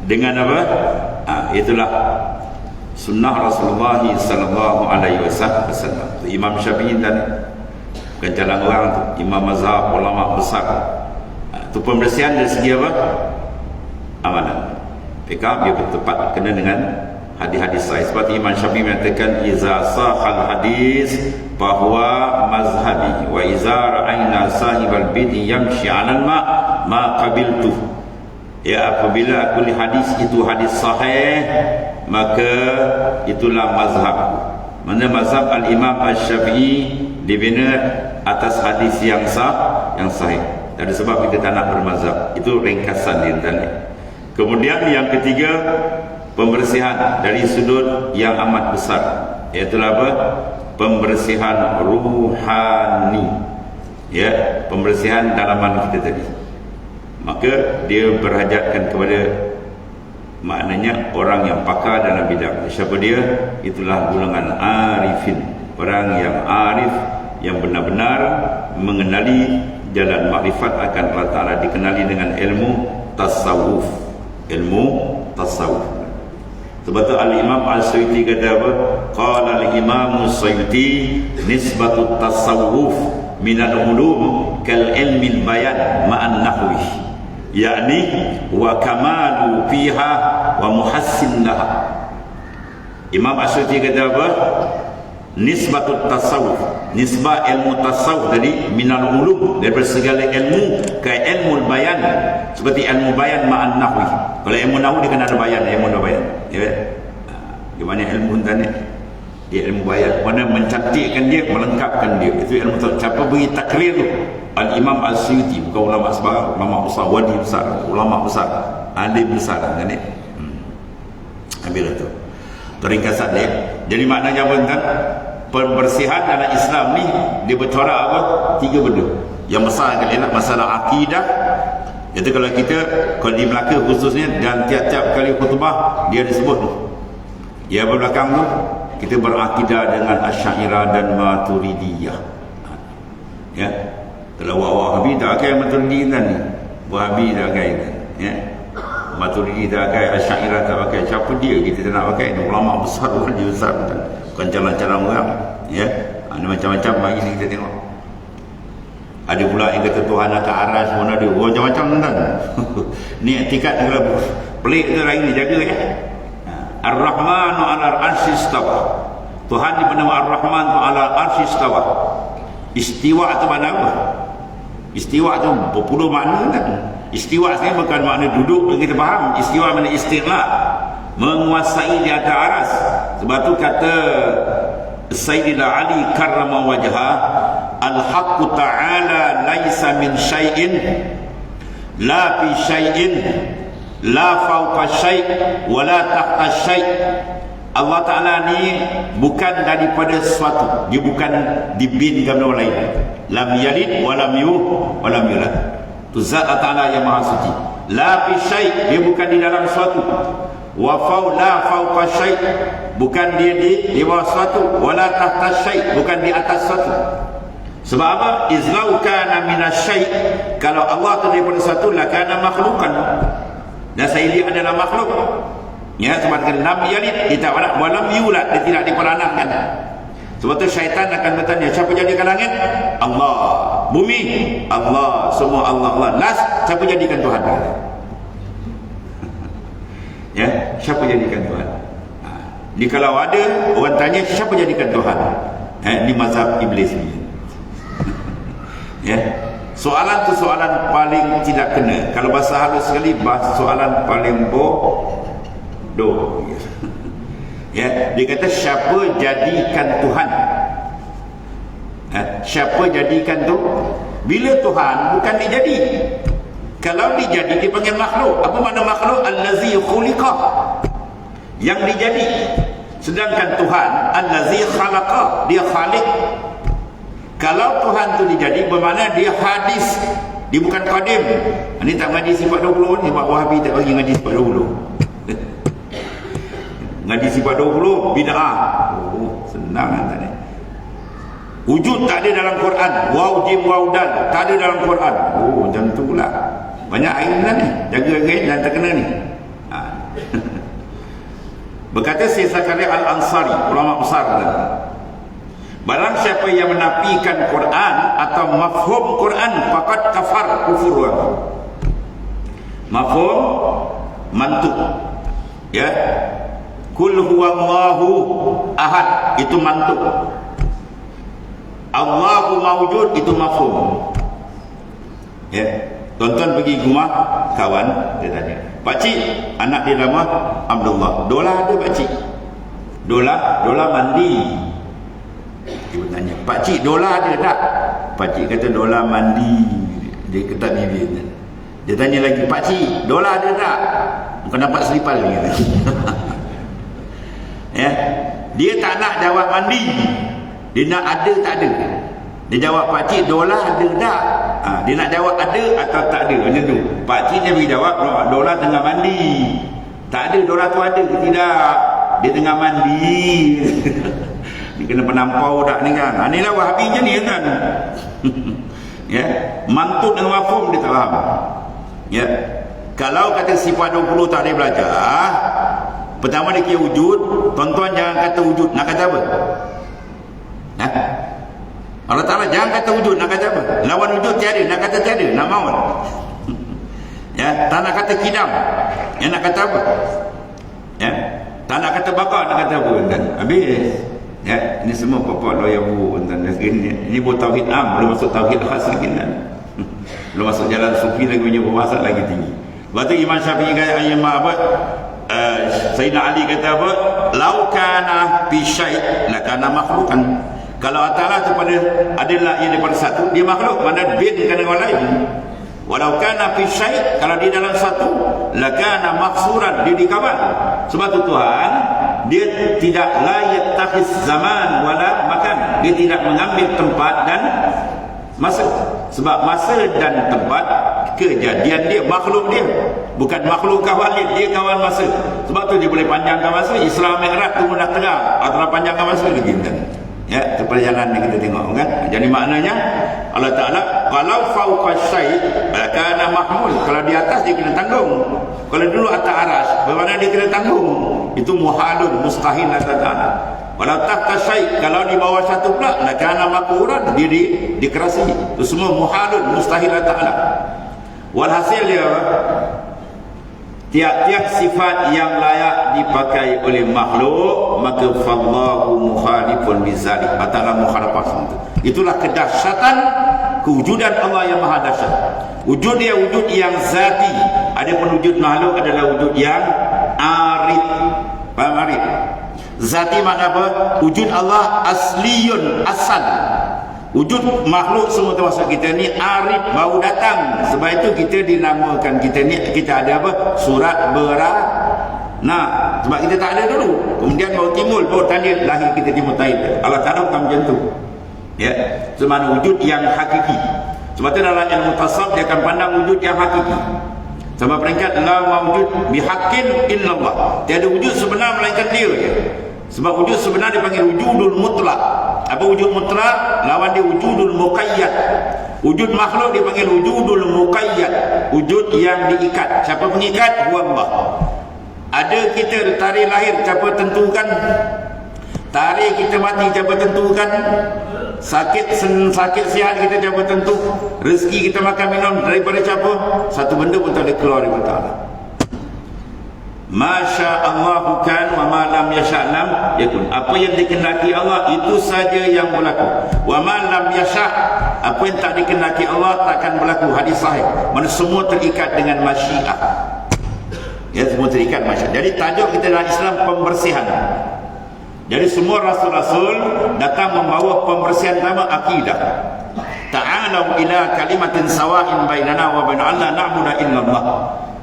dengan apa? Itulah sunnah Rasulullah sallallahu alaihi wasallam. Imam Syafi'i dan bukan jalan orang tu, imam mazhab, ulama besar. Itu pembersihan dari segi apa? Amalan. Fiqh biar tepat kena dengan hadis-hadis sahih. Seperti Imam Syafi'i mengatakan iza sahal hadis bahwa mazhabi wa iza ra'ayna sahibal bid'i yamshi 'alal ma qabiltu. Ya, apabila aku lihat hadis itu hadis sahih, maka itulah mazhab. Mana mazhab al-Imam Asy-Syafi'i dibina atas hadis yang sahih. Dari sebab kita tak nak bermazhab. Itu ringkasan dia tadi. Kemudian yang ketiga, pembersihan dari sudut yang amat besar, iaitu apa? Pembersihan ruhani. Ya, pembersihan dalaman kita tadi. Maka dia berhajatkan kepada maknanya orang yang pakar dalam bidang. Siapa dia? Itulah golongan arifin, orang yang arif, yang benar-benar mengenali jalan makrifat akan Allah Ta'ala, dikenali dengan ilmu tasawuf. Ilmu tasawuf. Sebab tu Al-Imam Al-Suyuti kata apa? Qala Al-Imam Al-Suyuti nisbatut tasawuf minal ulum kal ilmil bayan ma'an nahwi, yakni wa kamalu fiha wa muhassin laha. Imam Al-Suyuti kata apa? Nisbatut tasawuf, nisbah ilmu tasawuf tadi minal ulum, daripada segala ilmu ke ilmu bayan, seperti ilmu bayan ma'an nahwi. Kalau ilmu nahwu dia kena ada bayan, ilmu bayan. Ya. Gimana ilmu tadi? Dia ilmu bayan, mana mencantikkan dia, melengkapkan dia. Itu ilmu tasawuf. Siapa beri takrir tu? Al-Imam Al-Suyuti, bukan ulama sebarang, ulama besar, wali besar, ulama besar, alim besar kan ni. Ambil tu. Ringkasan dia. Jadi maknanya apa kan? Pembersihan dalam Islam ni dia bercorak apa? 3 benda. Yang besar kali nak masalah akidah. Itu kalau kita, kalau di Melaka khususnya, dan tiap-tiap kali khutbah dia disebut tu. Ya, belakang tu kita berakidah dengan Asy'ariyah dan Maturidiyah. Ya. Kalau Wahabi tak pakai Maturidi kan ni. Wahabi tak pakai kan. Ya. Maturidi tak pakai, Asy'ariyah tak pakai. Siapa dia kita tak nak pakai? Ulama besar, wali besar kan. Bukan jalan-jalan orang. Ya. Ada macam-macam bagi ni kita tengok. Ada pula yang kata Tuhan akan aras pun ada. Macam-macam kan. Ni etikat kalau pelik tu hari ni jaga ya. Ar-Rahmanu 'alal 'arsy istawa. Tuhan di bernama Ar-Rahman tu 'alal 'arsy istawa. Istiwa tu mana apa? Istiwa tu berpuluh makna kan. Istiwa sebenarnya bukan makna duduk yang kita faham. Istiwa makna istiqla, menguasai di atas aras. Sebab tu kata Sayyidina Ali karrama wajha, al-haqqu ta'ala laisa min syai'in la fi syai'in la fawqa syai' wa la tahta syai'. Allah Ta'ala ni bukan daripada sesuatu, dia bukan dibinkan oleh orang lain. Lam yalid wa lam yulad. Tu zat Allah Ta'ala yang maha suci. La fi syai', dia bukan di dalam sesuatu. Wa fawqa syai', bukan dia di bawah sesuatu. Wa la tahta syai', bukan di atas sesuatu. Sebab apa? Izlau kana minas syai', kalau Allah tu daripada sesuatu, la kana makhluqan. Dan saya dia adalah makhluk. Ya, sebab dengan lam yalid, dia tak ada, walam yulad, dia tidak diperanakkan. Sebab tu syaitan akan bertanya, siapa jadikan langit? Allah. Bumi? Allah. Semua Allah. Allah. Last, siapa jadikan Tuhan? Ya, siapa jadikan Tuhan? Ni kalau ada orang tanya siapa jadikan Tuhan? Ni mazhab iblis ni. Ya. Soalan tu soalan paling tidak kena. Kalau bahasa halus sekali, soalan paling bodoh. Ya, dia kata siapa jadikan Tuhan? Siapa jadikan tu? Bila Tuhan bukan dijadi. Kalau dijadi dipanggil makhluk. Apa makna makhluk? Allazi khuliqa, yang dijadi. Sedangkan Tuhan allazi khalaqa, dia khaliq. Kalau Tuhan tu dijadi bermakna dia hadis, dia bukan qadim. Ini tak ngaji sifat 20 ni, Pak Wahabi tak bagi ngaji sifat 20. Ngaji sifat 20 bid'ah. Senang kan ni. Wujud tak ada dalam Quran. Waw jim waw dal tak ada dalam Quran. Macam tu pula. Banyak air ni. Jaga dan terkena ni. Berkata Syekh Zakaria Al-Ansari, ulama besar, barang siapa yang menafikan Quran atau mafhum Quran, faqad kafar kufur. Mafhum mantuk, ya, kul huwallahu ahad itu mantuk, Allahu mawjud itu mafhum. Ya, tuan-tuan pergi rumah kawan, dia tanya, pakcik, anak dia nama Abdullah, Dola ada pakcik? Dola mandi. Dia bertanya, pakcik Dola ada tak? Pakcik kata Dola mandi. Dia ketat bibir. Dia tanya lagi, pakcik Dola ada tak? Bukan nampak selipal ni. Ya, dia tak nak jawab mandi, dia nak ada tak ada. Dia jawab, pakcik Dola ada tak? Dia nak jawab ada atau tak ada, macam tu. Pakcik dia bagi jawab, Dola tengah mandi. Tak ada, Dola tu ada ke tidak? Dia tengah mandi. Dia kena penampau tak ni kan? Inilah Wahabi je ni kan. Ya, mantut dengan mafhum dia tak faham. Ya, kalau kata sifat 20 tak boleh belajar, pertama dia kira wujud. Tuan-tuan jangan kata wujud, nak kata apa? Allah Ta'ala jangan kata wujud, nak kata apa? Lawan wujud tiada, nak kata tiada, nak maut. Ya, tak nak kata kidam, ya, nak kata apa? Ya, tak nak kata bakar, nak kata apa? Dan habis. Ya, ini semua pokok lawyer bu, dan ini buat tauhid am, belum masuk tauhid khas lagi kan. Belum masuk jalan sufi lagi, punya pembahasan lagi tinggi. Lepas tu Imam Syafi'i kata ayat apa? Sayyidina Ali kata apa? Lau kana fi syai' la kana makhluqan. Kalau Allah Ta'ala tu pada adalah yang daripada satu, dia makhluk, mana bin kan dengan orang lain. Walau kana fi syai', kalau dia dalam satu, la kana makhsuran, dia dikawal. Sebab tu Tuhan, dia tidak layak tahis zaman wala makan. Dia tidak mengambil tempat dan masa. Sebab masa dan tempat kejadian dia, makhluk dia, bukan makhluk kawal dia kawal masa. Sebab tu dia boleh panjangkan masa. Isra Mi'raj tu nak terang atau panjangkan masa lagi kan. Ya, itu perjalanan yang kita tengok kan. Jadi maknanya Allah Ta'ala kalau fauqa syai' kana mahmul, kalau di atas dia kena tanggung. Kalau dulu atas aras, bagaimana dia kena tanggung? Itu muhalun, mustahil Allah Ta'ala. Walau tahta syai', kalau di bawah satu pula kana makuran, dia dikerasi. Itu semua muhalun, mustahil Allah Ta'ala. Walhasil dia apa? Tiap-tiap sifat yang layak dipakai oleh makhluk, maka fallahu mukhalifun bizalik, atala mukhalafah. Itulah kedahsyatan kewujudan Allah yang maha dahsyat. Wujud dia wujud yang zati. Adapun wujud makhluk adalah wujud yang arif. Faham arif? Zati makna apa? Wujud Allah asliyun, asal. Wujud makhluk semua termasuk kita ni arif, baru datang. Sebab itu kita dinamakan, kita ni kita ada apa? Surat beranak. Sebab kita tak ada dulu, kemudian baru timbul, baru tanda lahir kita di Mutaid. Allah Ta'ala bukan macam tu. Ya, semana wujud yang hakiki. Sebab itu dalam ilmu tasawuf dia akan pandang wujud yang hakiki. Sama peringkat la mawjud bihaqqin illallah. Tiada wujud sebenar melainkan dia. Sebab wujud sebenar dipanggil wujudul mutlak. Apa wujud mutlak? Lawan dia wujudul muqayyad. Wujud makhluk dipanggil wujudul muqayyad, wujud yang diikat. Siapa pengikat? Huwa Allah. Ada kita tarikh lahir, siapa tentukan? Tarikh kita mati siapa tentukan? Sakit sihat kita siapa tentu? Rezeki kita makan minum daripada siapa? Satu benda pun tak boleh keluar daripada Allah. Masya Allah kan wa ma lam yasha' lam yakun. Apa yang dikehendaki Allah itu saja yang berlaku. Wa ma lam yasha', apa yang tak dikehendaki Allah takkan berlaku. Hadis sahih. Mana semua terikat dengan masyiah. Ya, semua terikat masyiah. Jadi tajuk kita dalam Islam pembersihan. Jadi semua rasul-rasul datang membawa pembersihan nama akidah. Ta'alau ila kalimatin sawa'in bainana wa bain Allah na'budu illallah.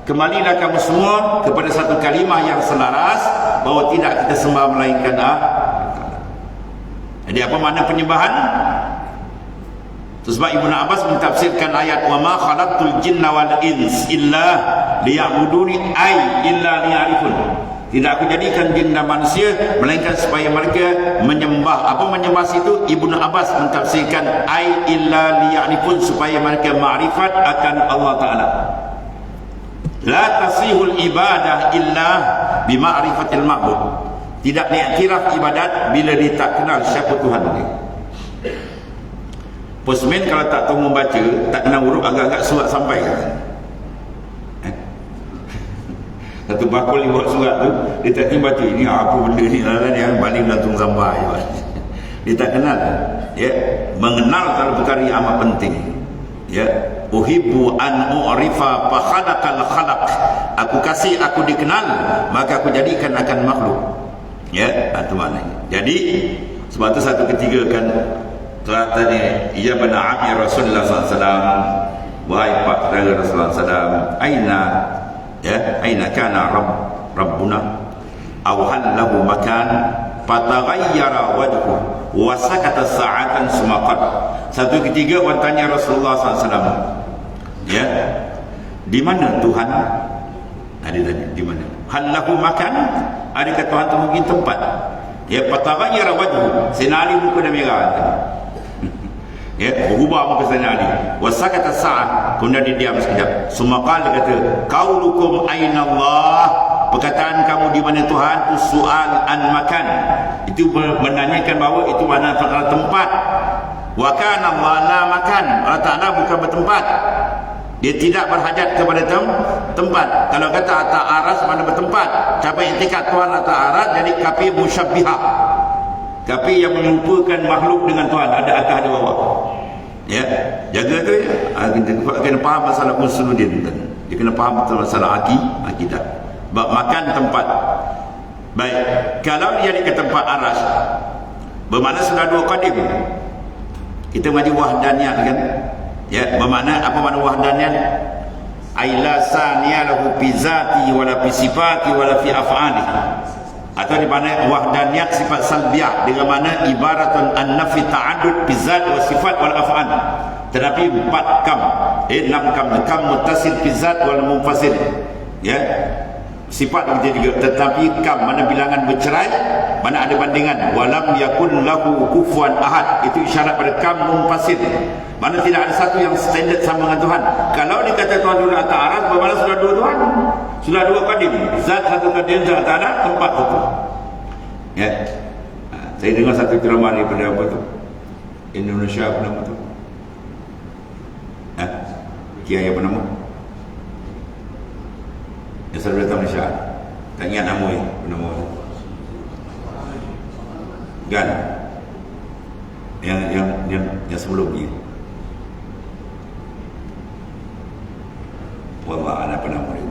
Kembalilah kamu semua kepada satu kalimah yang selaras bahawa tidak kita sembah melainkan Allah. Jadi apa makna penyembahan? Sebab Ibnu Abbas mentafsirkan ayat wa ma khalaqtul jinna wal ins illa liya'buduni ay illa liya'rifun. Tidak aku jadikan jin dan manusia melainkan supaya mereka menyembah. Apa menyembah situ? Ibnu Abbas mentafsirkan ay illa liya'rifun, supaya mereka ma'rifat akan Allah Ta'ala. La tasihul ibadah illa bima'rifatil ma'bud. Tidak diiktiraf ibadat bila dia tak kenal siapa Tuhan dia. Postman kalau tak tahu membaca, tak kenal huruf, agak-agak surat sampai. Satu bakul dia buat surat tu, dia tak tahu baca ini apa benda ni, dia balik langsung sampai. Dia tak kenal. Ya, mengenal kalau perkara yang amat penting. Ya, uhibbu an u'rifa fa khalaqal khalaq. Aku kasih aku dikenal, maka aku jadikan akan makhluk. Ya, itu maknanya. Jadi sebab tu satu ketiga kan tadi ia benar amir Rasulullah SAW, wahai pak saudara Rasulullah SAW, aina kana rabbuna aw hal lahu makan fataghayyara wajhu wa sakata sa'atan sumaqat. Satu ketiga orang tanya Rasulullah SAW, ya, di mana Tuhan? Ada tadi di mana? Hal lahu makan? Adakah Tuhan tu mungkin tempat? Ya, fataghayyara wajhu, sinari muka dah merah. Ya, berubah muka Sayyidina Ali. Wasakata sa'ah, kemudian dia diam sekejap. Sumaqal dia kata, qaulukum aina Allah, perkataan kamu di mana Tuhan itu soal an makan. Itu menanyakan bahawa itu mana tempat. Wa kana Allah la makan, Allah Ta'ala bukan bertempat. Dia tidak berhajat kepada tempat. Kalau kata atas aras mana bertempat, capai itikat Tuhan atas aras, jadi kafir musyabbihah. Kafir yang menyerupakan makhluk dengan Tuhan, ada atas ada bawah. Ya, jaga tu ya. Kita kena faham masalah usuluddin. Dia kena faham betul masalah akidah. Bab makan tempat. Baik, kalau dia di ke tempat aras, bermakna sudah dua qadim. Kita maju wahdaniyat kan? Ya, bermakna apa makna wahdaniyat? Aila saniya lahu fi zati wala fi sifati wala fi af'ali. Atau di mana wahdaniyat sifat salbiyah, dengan mana ibaratun an-nafi ta'addud fi zat wa sifat wal af'al. Tetapi 4 kam, 6 kam muttasil fi zat wal munfasil. Ya. Sifat begitu juga, tetapi kam mana bilangan bercerai, mana ada bandingan. Walam yakun lahu kufuwan ahad, itu isyarat pada kam munfasil. Mana tidak ada satu yang standard sama dengan Tuhan. Kalau dikata Tuhan dulu atas aras, bermakna sudah dua Tuhan. Sudah dua qadim. Zat satu qadim, zat tak ada, tempat satu. Ya. Saya dengar satu ceramah daripada apa tu? Indonesia apa nama tu? Kiai apa nama? Yang selalu datang Malaysia. Tak ingat nama ni, nama kan? Yang sebelum ni. Wallah, ada apa nama dia?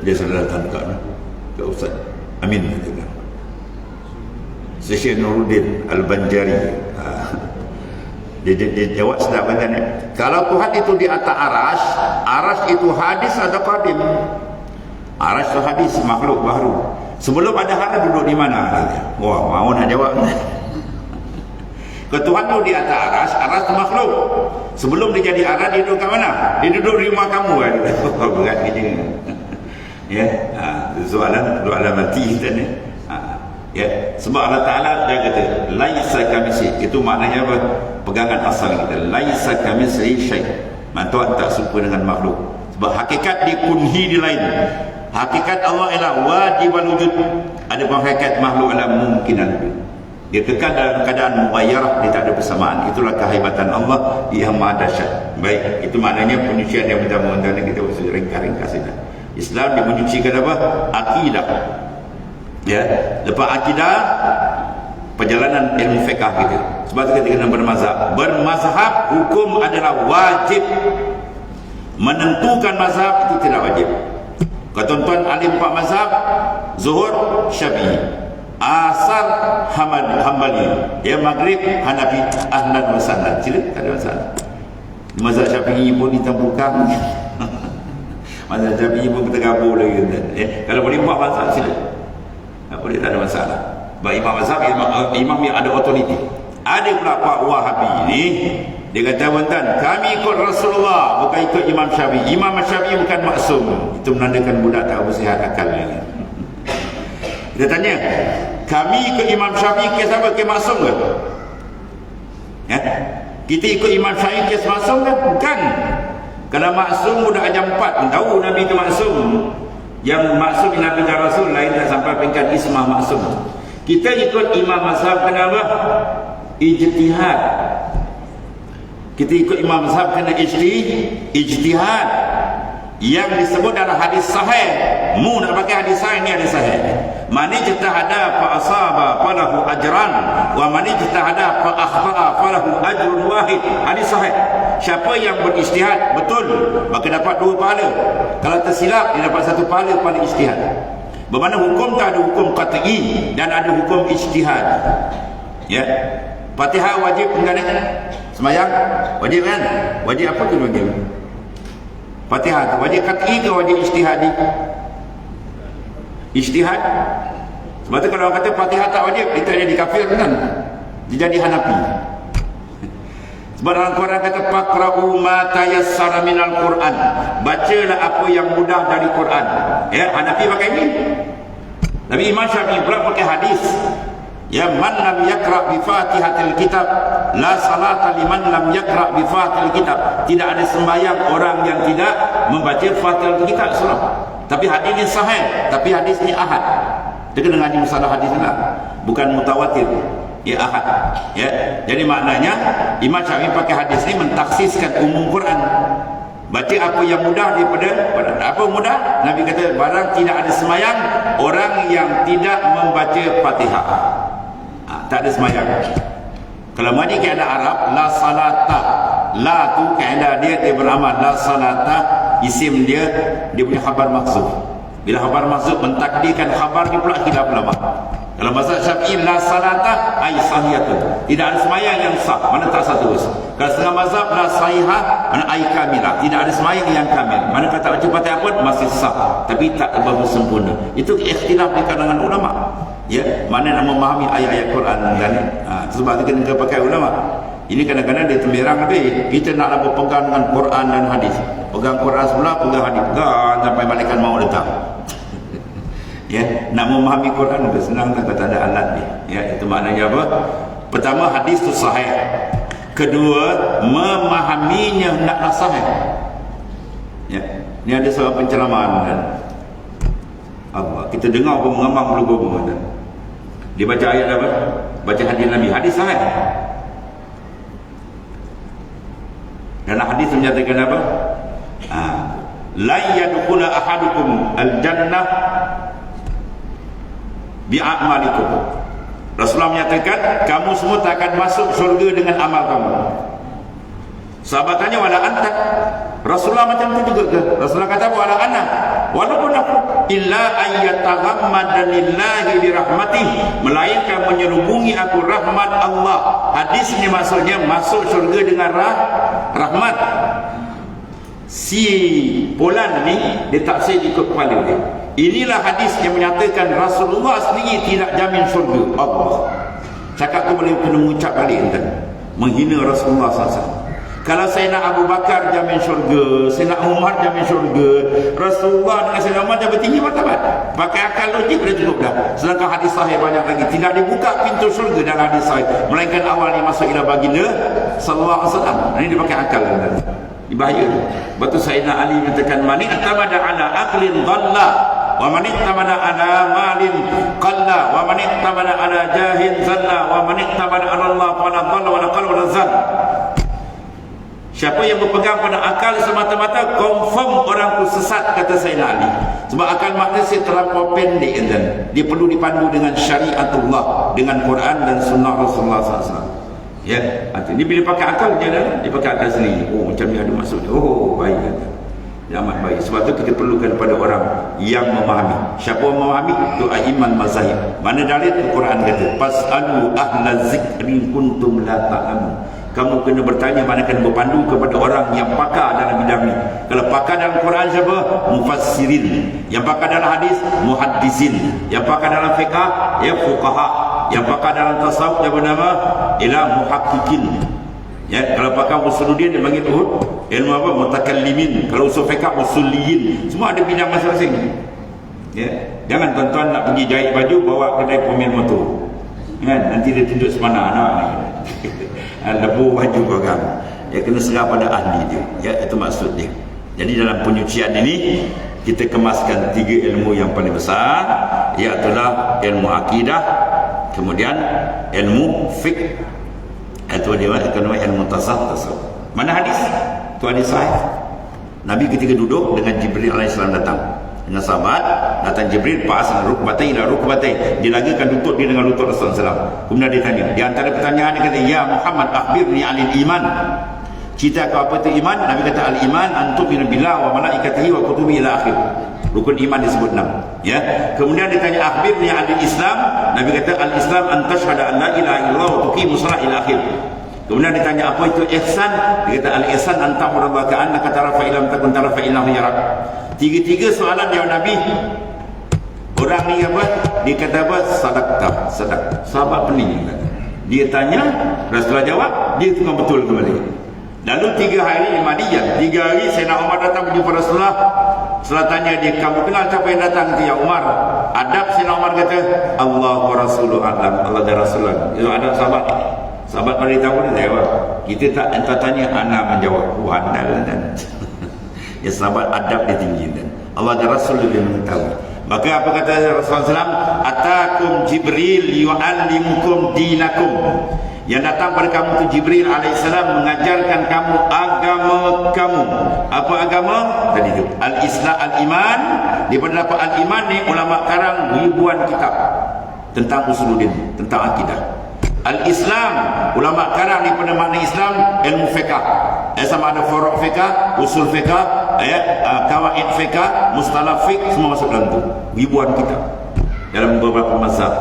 Dia selalu datang ke Ustaz Amin kata. Syekh Nuruddin Al-Banjari. Dia jawab sedap kan? Kalau Tuhan itu di atas aras itu hadis atau qadim? Aras itu hadis, makhluk baru. Sebelum ada hadis duduk di mana? Wah, mau nak jawab. Tuhan itu di atas aras itu makhluk. Sebelum dia jadi aras, dia duduk kat mana? Dia duduk di rumah kamu kan? Berat dia. Ya, soalan mati kita ni. Ya, sebab Allah Ta'ala dia kata laisa kamitsli, itu maknanya apa? Pegangan asal kita, laisa kamitsli syai'. Tuhan tak serupa dengan makhluk. Sebab hakikat di kunhi di lain. Hakikat Allah ialah wajib wujud. Ada pun hakikat makhluk alam mungkinan. Dia kekal dalam keadaan mughayyarah, dia tak ada persamaan. Itulah kehebatan Allah yang maha dahsyat. Baik, itu maknanya penyucian yang pertama. Dan kita usah ringkas saja. Islam dia menyucikan apa? Akidah. Ya, lepas akidah, perjalanan ilmu fiqh kita. Sebab itu kita kena bermazhab. Bermazhab hukum adalah wajib. Menentukan mazhab itu tidak wajib. Kau tuan-tuan alim 4 mazhab, Zuhur Syafi'i, Asar Hambali, ya Maghrib Hanafi, Ahlan wa Sahlan. Sila, tak ada masalah. Mazhab Syafi'i pun ditampukan. Mazhab Syafi'i pun bertergabur lagi. Kalau boleh buat mazhab, sila. Tak boleh, tak ada masalah. Sebab imam mazhab, imam yang ada otoriti. Ada pula Pak Wahabi ni, dia kata, tuan-tuan, kami ikut Rasulullah, bukan ikut Imam Syafi'i. Imam Syafi'i bukan maksum. Itu menandakan budak tak bersihat akalnya. Kita tanya, kami ikut Imam Syafi'i kes apa? Kes maksum ke? Ya? Kita ikut Imam Syafi'i kes maksum ke? Bukan. Kalau maksum budak jam 4 pun tahu Nabi itu maksum. Yang maksum Nabi dan Rasul lain tak sampai peringkat ismah maksum. Kita ikut Imam Mazhab kenapa? Ijtihad. Kita ikut Imam Mazhab kena ijtihad. Yang disebut dalam hadis sahih. Mu nak pakai hadis sahih, ni hadis sahih. Man ijtahada fa asaba falahu ajran wa man ijtahada fa akhta'a falahu ajrun wahid. Hadis sahih. Siapa yang berijtihad betul, maka dapat 2 pahala. Kalau tersilap, dia dapat 1 pahala pada ijtihad. Bermakna hukum tak ada hukum qat'i dan ada hukum ijtihad. Ya. Fatihah wajib enggak ni? Sembahyang wajib kan? Wajib apa tu wajib? Fatihah tu wajib qat'i ke wajib ijtihadi? Ijtihad. Sebab tu kalau orang kata Fatihah tak wajib, dia tak jadi kafir kan? Dia jadi Hanafi. Sebab dalam Quran kata faqra'u ma tayassara minal Quran. Bacalah apa yang mudah dari Quran. Ya, Hanafi pakai ni. Tapi Imam Syafi'i pula pakai hadis. Ya, man lam yaqra' bi Fatihatil kitab la salata liman lam yaqra' bi Fatihatil kitab. Tidak ada sembahyang orang yang tidak membaca Fatihatil kitab surah. Tapi hadis ini sahih, tapi hadis ini ahad. Dia kena ngaji masalah hadis ni lah. Bukan mutawatir. Ya, ahad. Ya. Jadi maknanya Imam Syafi'i pakai hadis ini mentaksiskan umum Quran. Baca apa yang mudah daripada apa mudah? Nabi kata barang tidak ada sembahyang orang yang tidak membaca Fatihah. Tak ada sembahyang. Kalau mari kaedah Arab, la salata. La tu kaedah dia beramal la salata, isim dia punya khabar maksud. Bila khabar maksud mentakdirkan khabar dia pula khilaf ulama. Kalau mazhab Syafi'i la salata ai sahihah. Tidak ada sembahyang yang sah, mana tak satu. Kalau setengah mazhab la sahihah, mana ai kamilah. Tidak ada sembahyang yang kamil. Mana kata baca Fatihah pun masih sah, tapi tak terlalu sempurna. Itu ikhtilaf di kalangan ulama. Ya, mana nak memahami ayat-ayat Quran dan sebab itu kena pakai ulama. Ini kadang-kadang dia temberang lebih. Kita nak berpegang dengan Quran dan hadis. Pegang Quran sebelah, pegang hadis. Pegang sampai malaikat maut datang. Ya, nak memahami Quran lebih senang tak kata ada alat ni. Ya, itu maknanya apa? Pertama, hadis itu sahih. Kedua, memahaminya hendaklah sahih. Ya, ini ada sebuah penceramaan kan. Allah, kita dengar apa mengamang belum kan. Dia baca ayat apa? Baca hadis Nabi, hadis sahih. Dan hadis menyatakan apa? La yadkhulu ahadukum al-jannah bi'amalikum. Rasulullah menyatakan kamu semua tak akan masuk syurga dengan amal kamu. Sahabat tanya wala anta? Rasulullah macam tu juga ke? Rasulullah kata wala ana. Walaupun aku illa ayyataghammadanillahi birahmatih, melainkan menyelubungi aku rahmat Allah. Hadis ini maksudnya masuk syurga dengan rahmat. Si Polan ni dia tafsir ikut kepala dia. Inilah hadis yang menyatakan Rasulullah sendiri tidak jamin syurga. Allah cakap tu boleh kena mengucap balik kan? Menghina Rasulullah SAW. Kalau Sayyidina Abu Bakar jamin syurga, Sayyidina Umar jamin syurga, Rasulullah dengan Sayyidina Umar jamin tinggi martabat. Pakai akal logik dah cukup dah. Sedangkan hadis sahih banyak lagi. Tidak dibuka pintu syurga dalam hadis sahih, melainkan awal ni masuk ila baginda sallallahu alaihi wasallam. Ini dia pakai akal kan. Bahaya tu. Batu Sayyidina Ali menyatakan mani atamada ala aqlin dhalla wa man i'tamada ala malin qalla wa man i'tamada ala jahin zalla wa man i'tamada ala Allah fala dhalla wa la qalla wa la zal. Siapa yang berpegang pada akal semata-mata, confirm orang itu sesat, kata Sayyidina Ali. Sebab akal manusia terlampau pendek, dan dia perlu dipandu dengan syariatullah, dengan Quran dan sunnah Rasulullah SAW. Ya, ini bila pakai akal je dah, dia pakai akal sendiri. Oh, macam ni ada maksudnya. Oh, baik kata. Dia amat baik. Sebab tu kita perlukan pada orang yang memahami. Siapa yang memahami? Itu a'imman mazahib. Mana dalil? Quran kata, fas'alu ahla zikri kuntum la ta'lamun. Kamu kena bertanya, mana kena berpandu kepada orang yang pakar dalam bidang ni. Kalau pakar dalam Quran siapa? Mufassirin. Yang pakar dalam hadis, muhaddisin. Yang pakar dalam fiqh, ya fuqaha. Yang pakar dalam tasawuf, dia bernama ialah muhaqqiqin. Ya, kalau pakar usuluddin dia panggil ilmu apa? Mutakallimin. Kalau usul fiqh, usuliyin. Semua ada bidang masing-masing. Ya, jangan tuan-tuan nak pergi jahit baju bawa kedai pemain motor. Kan, nanti dia tunjuk semana anak ni. Lebu baju program. Ya, kena serah pada ahli dia. Ya, itu maksud dia. Jadi dalam penyucian ini kita kemaskan 3 ilmu yang paling besar, iaitu ilmu akidah, kemudian ilmu fiqh, itu dia ilmu tasawuf. Mana hadis? Itu hadis sahih. Nabi ketika duduk dengan Jibril alaihissalam datang. Dengan sahabat, datang Jibril, pasang rukbatai ila rukbatai. Dia lagakan lutut dia dengan lutut Rasulullah SAW. Kemudian dia tanya, di antara pertanyaan dia kata, ya Muhammad akhbirni alil iman. Cerita kau apa itu iman? Nabi kata, al-iman antum billah wa malaikatihi wa kutubi ila akhir. Rukun iman disebut 6. Ya. Kemudian dia tanya, akhbirni alil islam. Nabi kata, al-islam an tashhada an la ilaha illallah wa tuqimus shalah ila akhir. Kemudian ditanya, apa itu ihsan? Dia kata, al-ihsan an ta'budallaha ka'annaka tara fa illam takun tara fa innahu yarak. 3 soalan jawab Nabi. Orang ni apa? Dia kata apa? Sadaqah, sadaq. Sahabat pening. Dia tanya, Rasulullah jawab, dia tengah betul kembali. Lalu 3 hari Madinah, 3 hari Sayyidina Umar datang berjumpa Rasulullah. Setelah tanya dia, kamu kenal siapa yang datang? Kata, ya Umar. Adab Sayyidina Umar kata, Allah wa Rasuluh alam. Allah dan Rasulullah. Itu adab sahabat. Sahabat pada tahu dia jawab. Kita tak tanya, anak menjawab. Andal dan ya, sahabat adab dia tinggi, dan Allah dan Rasul lebih mengetahui. Maka apa kata Rasulullah SAW? Atakum Jibril yu'allimukum dinakum. Yang datang pada kamu itu Jibril alaihissalam mengajarkan kamu agama kamu. Apa agama? Tadi itu al-Islam, al-iman. Daripada dapat al-iman ni, ulama karang ribuan kitab tentang usuluddin, tentang akidah. Al-Islam, ulama karang daripada makna Islam, ilmu fiqh. Sama ada furu' fiqh, usul fiqh, kawaid fiqh, mustalah fiqh, semua masuk dalam tu. Ribuan kitab dalam beberapa mazhab.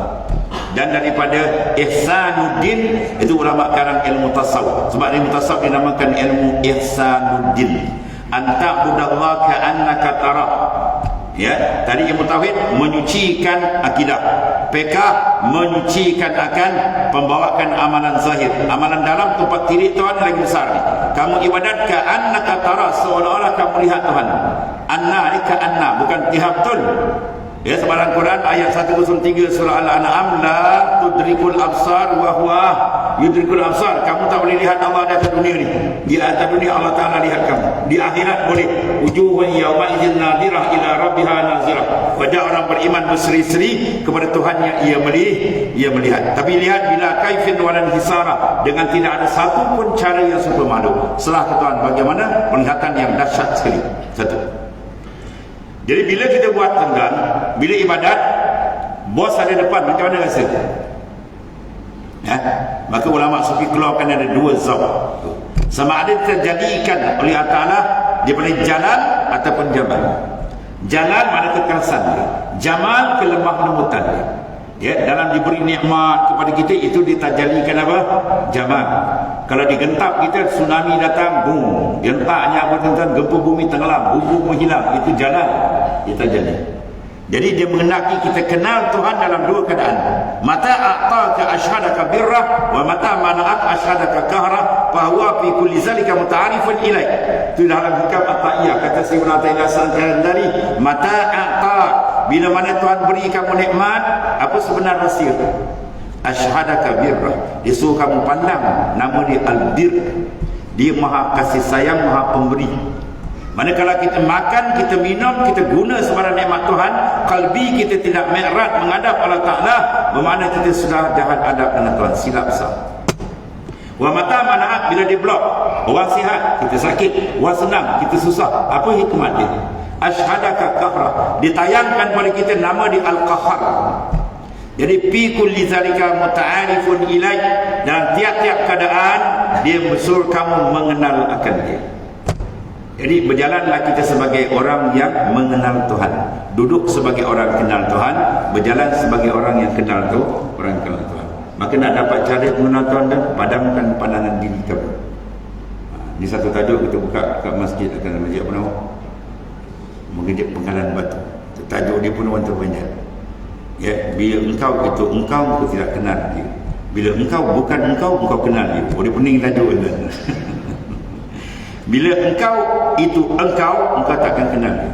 Dan daripada ihsanuddin, itu ulama karang ilmu tasawuf. Sebab ilmu tasawuf dinamakan ilmu ihsanuddin. Anta'budallaha ka'annaka tarah. Ya, tadi ilmu tauhid menyucikan akidah. PK menyucikan akan pembawakan amalan zahir. Amalan dalam tempat tirik Tuhan lagi besar ni. Kamu ibadat ka'annaka tara, seolah-olah kamu lihat Tuhan. Anna ni ka'anna, bukan lihat betul. Ya, sebarang Quran ayat 103 surah Al-An'am, la tudrikul absar wa huwa yudrikul absar. Kamu tak boleh lihat Allah di atas dunia ni. Di atas dunia Allah Ta'ala lihat kamu. Di akhirat boleh. Wujuhun yawma idzin nadirah ila rabbiha nazirah. Wajah orang beriman berseri-seri kepada Tuhannya ia melihat. Tapi lihat bila kaifin walan hisara, dengan tidak ada satu pun cara yang super malu. Setelah Tuhan bagaimana penglihatan yang dahsyat sekali. Satu. Jadi bila kita buat tenggang, bila ibadat, bos ada depan, macam mana rasa? Ya? Maka ulama sufi keluarkan ada 2 zawab. Sama ada terjadikan oleh Allah Ta'ala daripada jalan ataupun jamal. Jalan mana kekerasan dia, jamal kelemah lembutan dia. Ya, dalam diberi nikmat kepada kita, itu ditajalikan apa? Jamal. Kalau digentap kita, tsunami datang, boom. Gentaknya apa tuan-tuan? Gempa bumi tenggelam, bumi menghilang. Itu jalan. Ditajali. Jadi dia mengendaki kita kenal Tuhan dalam 2 keadaan. Mata a'taka ashhadaka birrah wa mata mana'ak ashhadaka kahra fa huwa fi kulli zalika muta'arifun ilaih. Itu dalam hikam at-ta'iyah kata Sayyidina Ta'ilah Santandari, mata a'ta, bila mana Tuhan beri kamu nikmat, apa sebenar rahsia? Ashhadaka birrah, dia suruh kamu pandang nama dia al-bir. Dia maha kasih sayang, maha pemberi. Manakala kita makan, kita minum, kita guna sebarang nikmat Tuhan, kalbi kita tidak mi'rad menghadap Allah Ta'ala, bermakna kita sudah jahat adab dengan Tuhan, silap besar. Wa mata mana'at, bila dia blok, orang sihat kita sakit, orang senang kita susah. Apa hikmat dia? Ashhadaka qahra, ditayangkan pada kita nama di Al-Qahar. Jadi fi kulli zalika muta'arifun ilaih, dalam tiap-tiap keadaan dia bersuruh kamu mengenal akan dia. Jadi berjalanlah kita sebagai orang yang mengenal Tuhan, duduk sebagai orang kenal Tuhan, berjalan sebagai orang yang kenal tu, orang kenal Tuhan. Maka nak dapat cara mengenal Tuhan dan padamkan pandangan diri kamu. Ini satu tajuk kita buka kat masjid, akan masjid apa nama? Mengejek penggalan batu. Tajuk dia pun orang terbanyak. Ya, bila engkau itu engkau tidak kenal dia. Bila engkau bukan engkau kenal dia. Oh, dia pening tajuk itu. Bila engkau itu engkau takkan kenal dia.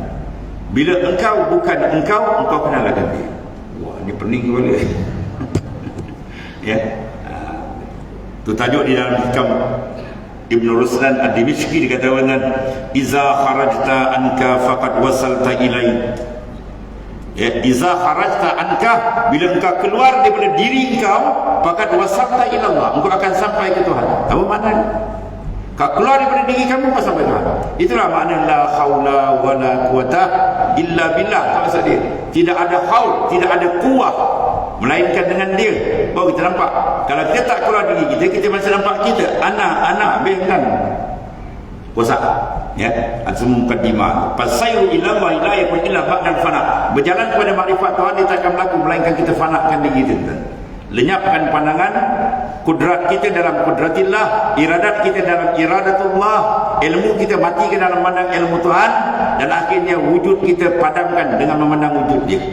Bila engkau bukan engkau kenal akan dia. Wah, ni pening kepala. Ya. Tu tajuk di dalam hikam Ibn Ruslan Ad-Dimishqi dikatakan, iza kharajta anka faqad wasalta ilai. Ya, iza kharajta anka, bila engkau keluar daripada diri engkau, faqad wasalta ila Allah, engkau akan sampai ke Tuhan. Apa maknanya? Kau keluar daripada diri kamu, kau sampai Tuhan. Itulah makna la haula wala quwata illa billah. Apa maksud dia? Tidak ada haul, tidak ada kuah melainkan dengan dia. Baru kita nampak. Kalau kita tak keluar diri kita, kita masih nampak kita anak behkan kuasa. Ya, semua mukadimah. Fasairu ila wa ila yakun illa ba'dal fana. Berjalan kepada makrifat Tuhan, dia takkan berlaku melainkan kita fanakan diri kita. Lenyapkan pandangan, kudrat kita dalam kudratillah, iradat kita dalam iradatullah, ilmu kita matikan dalam memandang ilmu Tuhan, dan akhirnya wujud kita padamkan dengan memandang wujud dia.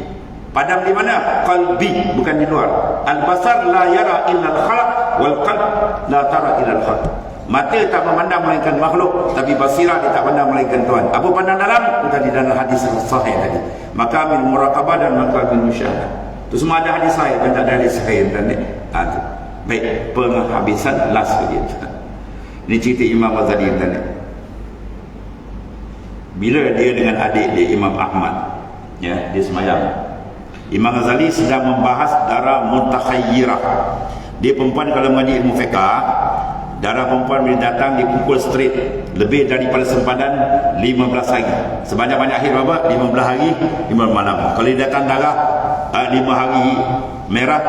Padam di mana? Qalbi, bukan di luar. Al-basar la yara illa al-khalq, wal qalb la tara illa al-khalq. Mata tak memandang melainkan makhluk, tapi basirah dia tak pandang melainkan Tuhan. Apa pandang dalam? Itu tadi dalam hadis sahih tadi. Maka min muraqabah dan maka min musyahadah. Itu semua ada hadis sahih dan tak ada hadis sahih dan baik, penghabisan last dia. Ini cerita Imam Ghazali tadi. Bila dia dengan adik dia Imam Ahmad, ya, dia semayang. Imam Ghazali sedang membahas darah muntakhayyirah. Dia perempuan kalau mengaji ilmu fiqah, darah perempuan bila datang dipukul straight lebih daripada sempadan 15 hari. Sebanyak-banyak akhir berapa? 15 hari, 15 malam. Kalau dia datang darah 5 hari merah,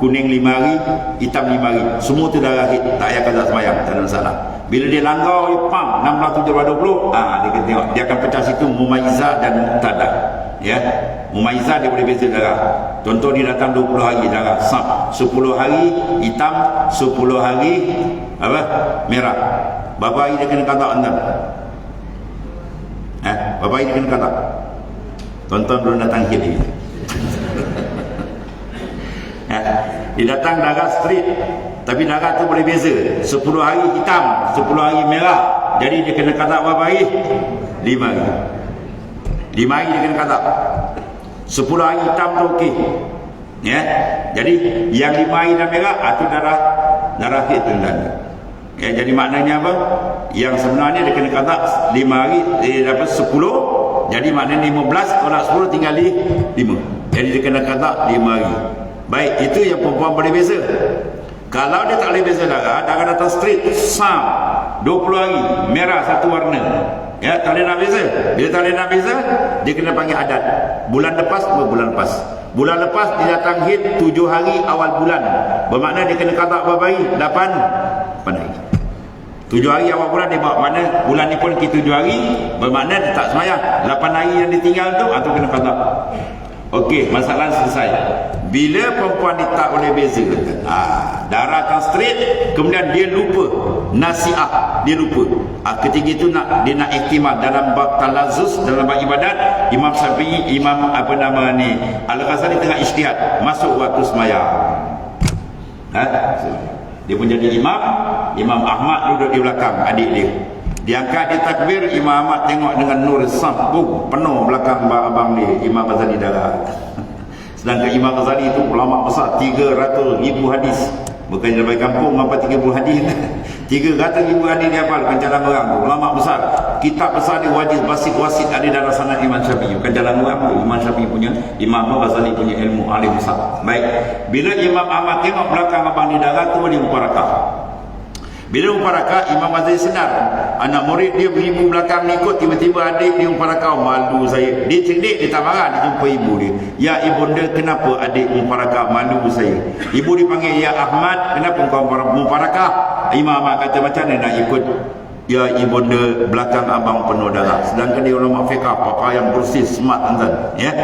kuning 5 hari, hitam 5 hari, semua tu darah haid, tak payah qada sembahyang, tak ada masalah. Bila dia langgar, pam 16 17 20, dia kena tengok, dia akan pecah situ mumayyizah dan muqtadah. Ya, mumayyizah dia boleh beza darah. Contoh dia datang 20 hari darah sab, 10 hari hitam, 10 hari apa? Merah. Berapa hari dia kena qada anda? Berapa hari dia kena qada? Tonton belum datang kiri. Dia datang darah straight, tapi darah tu boleh beza. 10 hari hitam, 10 hari merah. Jadi dia kena qada berapa hari? 5 hari. 5 hari dia kena qada. 10 hari hitam tu okey. Ya. Jadi yang 5 hari dah merah, itu darah haid tuan. Ya, jadi maknanya apa? Yang sebenarnya dia kena qada 5 hari, dia dapat 10. Jadi maknanya 15 tolak 10 tinggal 5. Jadi dia kena qada 5 hari. Baik, itu yang perempuan boleh beza. Kalau dia tak boleh beza darah datang straight, sam 20 hari, merah satu warna. Ya, tak boleh nak beza. Bila tak boleh nak beza, dia kena panggil adat. Bulan lepas, bulan lepas. Bulan lepas dia datang haid 7 hari awal bulan. Bermakna dia kena qada berapa hari? 8 hari. 7 hari awal bulan dia bawa mana? Bulan ni pun kita 7 hari, bermakna dia tak semayang. 8 hari yang dia tinggal tu, itu kena qada. Okey, masalah selesai. Bila perempuan ni tak boleh beza, darah akan straight, kemudian dia lupa nasi'ah, dia lupa. Ketika itu dia nak ihtimal dalam bab talazus, dalam bab ibadat. Imam Syafi'i, Imam Al-Ghazali tengah ijtihad, masuk waktu sembahyang. Dia pun jadi Imam Ahmad duduk di belakang adik dia. Diangkat dia takbir, Imam Ahmad tengok dengan nur sambung penuh belakang abang dia, Imam Ghazali darah. Sedangkan Imam Ghazali itu ulama besar, 300,000 hadis. Bukan dia dari kampung apa 30 hadis. 300,000 hadis dia hafal, kan cara orang tu ulama besar. kitab besar di wajib basit wasit ada dalam sanad Imam Syafi'i. Bukan jalan luar tu, Imam Syafi'i punya, Imam Ghazali punya ilmu alim besar. Baik, bila Imam Ahmad tengok belakang abang ni darah tu, dia muparakah. Bila muparakah, Imam Ghazali sedar anak murid dia beribu belakang ni ikut, tiba-tiba adik dia muparakah. Malu saya. Dia cerdik, dia tak marah, dia jumpa ibu dia. Ya ibunda, kenapa adik muparakah? Malu saya. Ibu dipanggil, ya Ahmad, kenapa kau muparakah? Imam Ahmad kata, macam mana nak ikut? Ya ibunda, belakang abang penuh darah. Sedangkan dia ulama fiqh, pakaian bersih, smart tuan. Ya.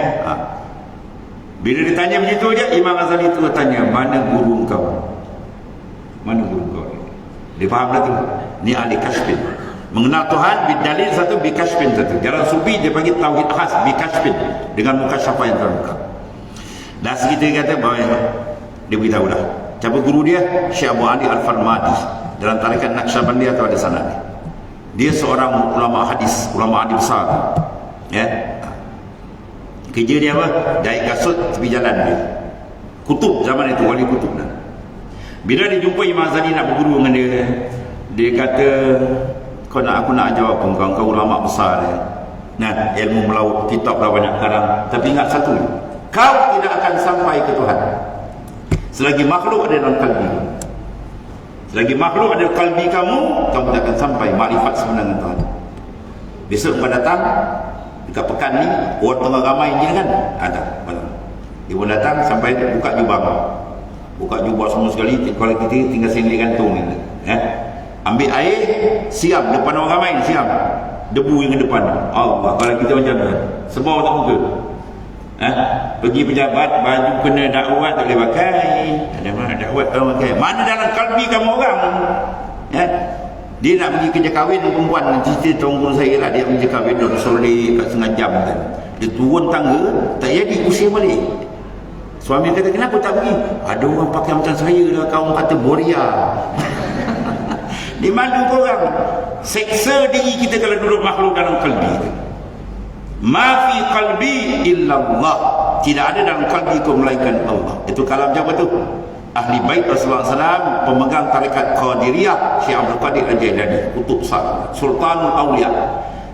Bila ditanya begitu je, Imam Ghazali tu tanya, mana guru kau? Mana guru kau? Dia faham dah tu. Ni ahli kashfin. Mengenal Tuhan bidalil satu, bikashfin satu. Jalan sufi dia panggil tauhid khas, bikashfin, dengan muka syafa yang terbuka. Dah segitu dia kata bahawa dia beritahu dah. Siapa guru dia? Syekh Abu Ali Al-Farmadi. Dalam tarikat Naqsyabandi atau ada sanad. Dia seorang ulama hadis, ulama hadis besar. Ya. Kerja dia apa? Daik kasut tepi jalan dia. Kutub zaman itu, wali kutub dah. Bila dia jumpa Imam Ghazali nak berguru dengan dia, dia kata, aku nak jawab pun kau ulama besar ya. Nah, ilmu melaut, kitab dah banyak karang. Tapi ingat satu, kau tidak akan sampai ke Tuhan selagi makhluk ada dalam kalbi. Selagi makhluk ada dalam kalbi kamu tak akan sampai makrifat sebenar dengan Tuhan. Besok kau datang dekat pekan ni, orang tengah ramai je kan? Ada. Dia pun datang sampai buka jubah. Buka jubah semua sekali. Kalau kita tinggal sendiri gantung ni. Ambil air, siam depan orang ramai, siam. Debu yang ke depan. Allah, kalau kita macam tu, sebab tak muka. Pergi pejabat, baju kena dakwat tak boleh pakai. Ada mana dakwat orang pakai? Mana dalam kalbi kamu orang? Dia nak pergi kerja kahwin perempuan, cerita tunggu saya lah, dia kerja kahwin dah soleh kat setengah jam kan. Dia turun tangga, tak jadi usir balik. Suami kata, kenapa tak pergi? Ada orang pakai macam saya lah, kaum kata boria. Dia malu korang. Seksa diri kita kalau duduk makhluk dalam kalbi itu. Ma fi qalbi illallah. Tidak ada dalam kalbi ku melainkan Allah. Itu kalam siapa tu? Ahli bait Rasulullah SAW, pemegang tarikat Qadiriyah, Syekh Abdul Qadir Al-Jailani, kutub besar, Sultanul Awliya.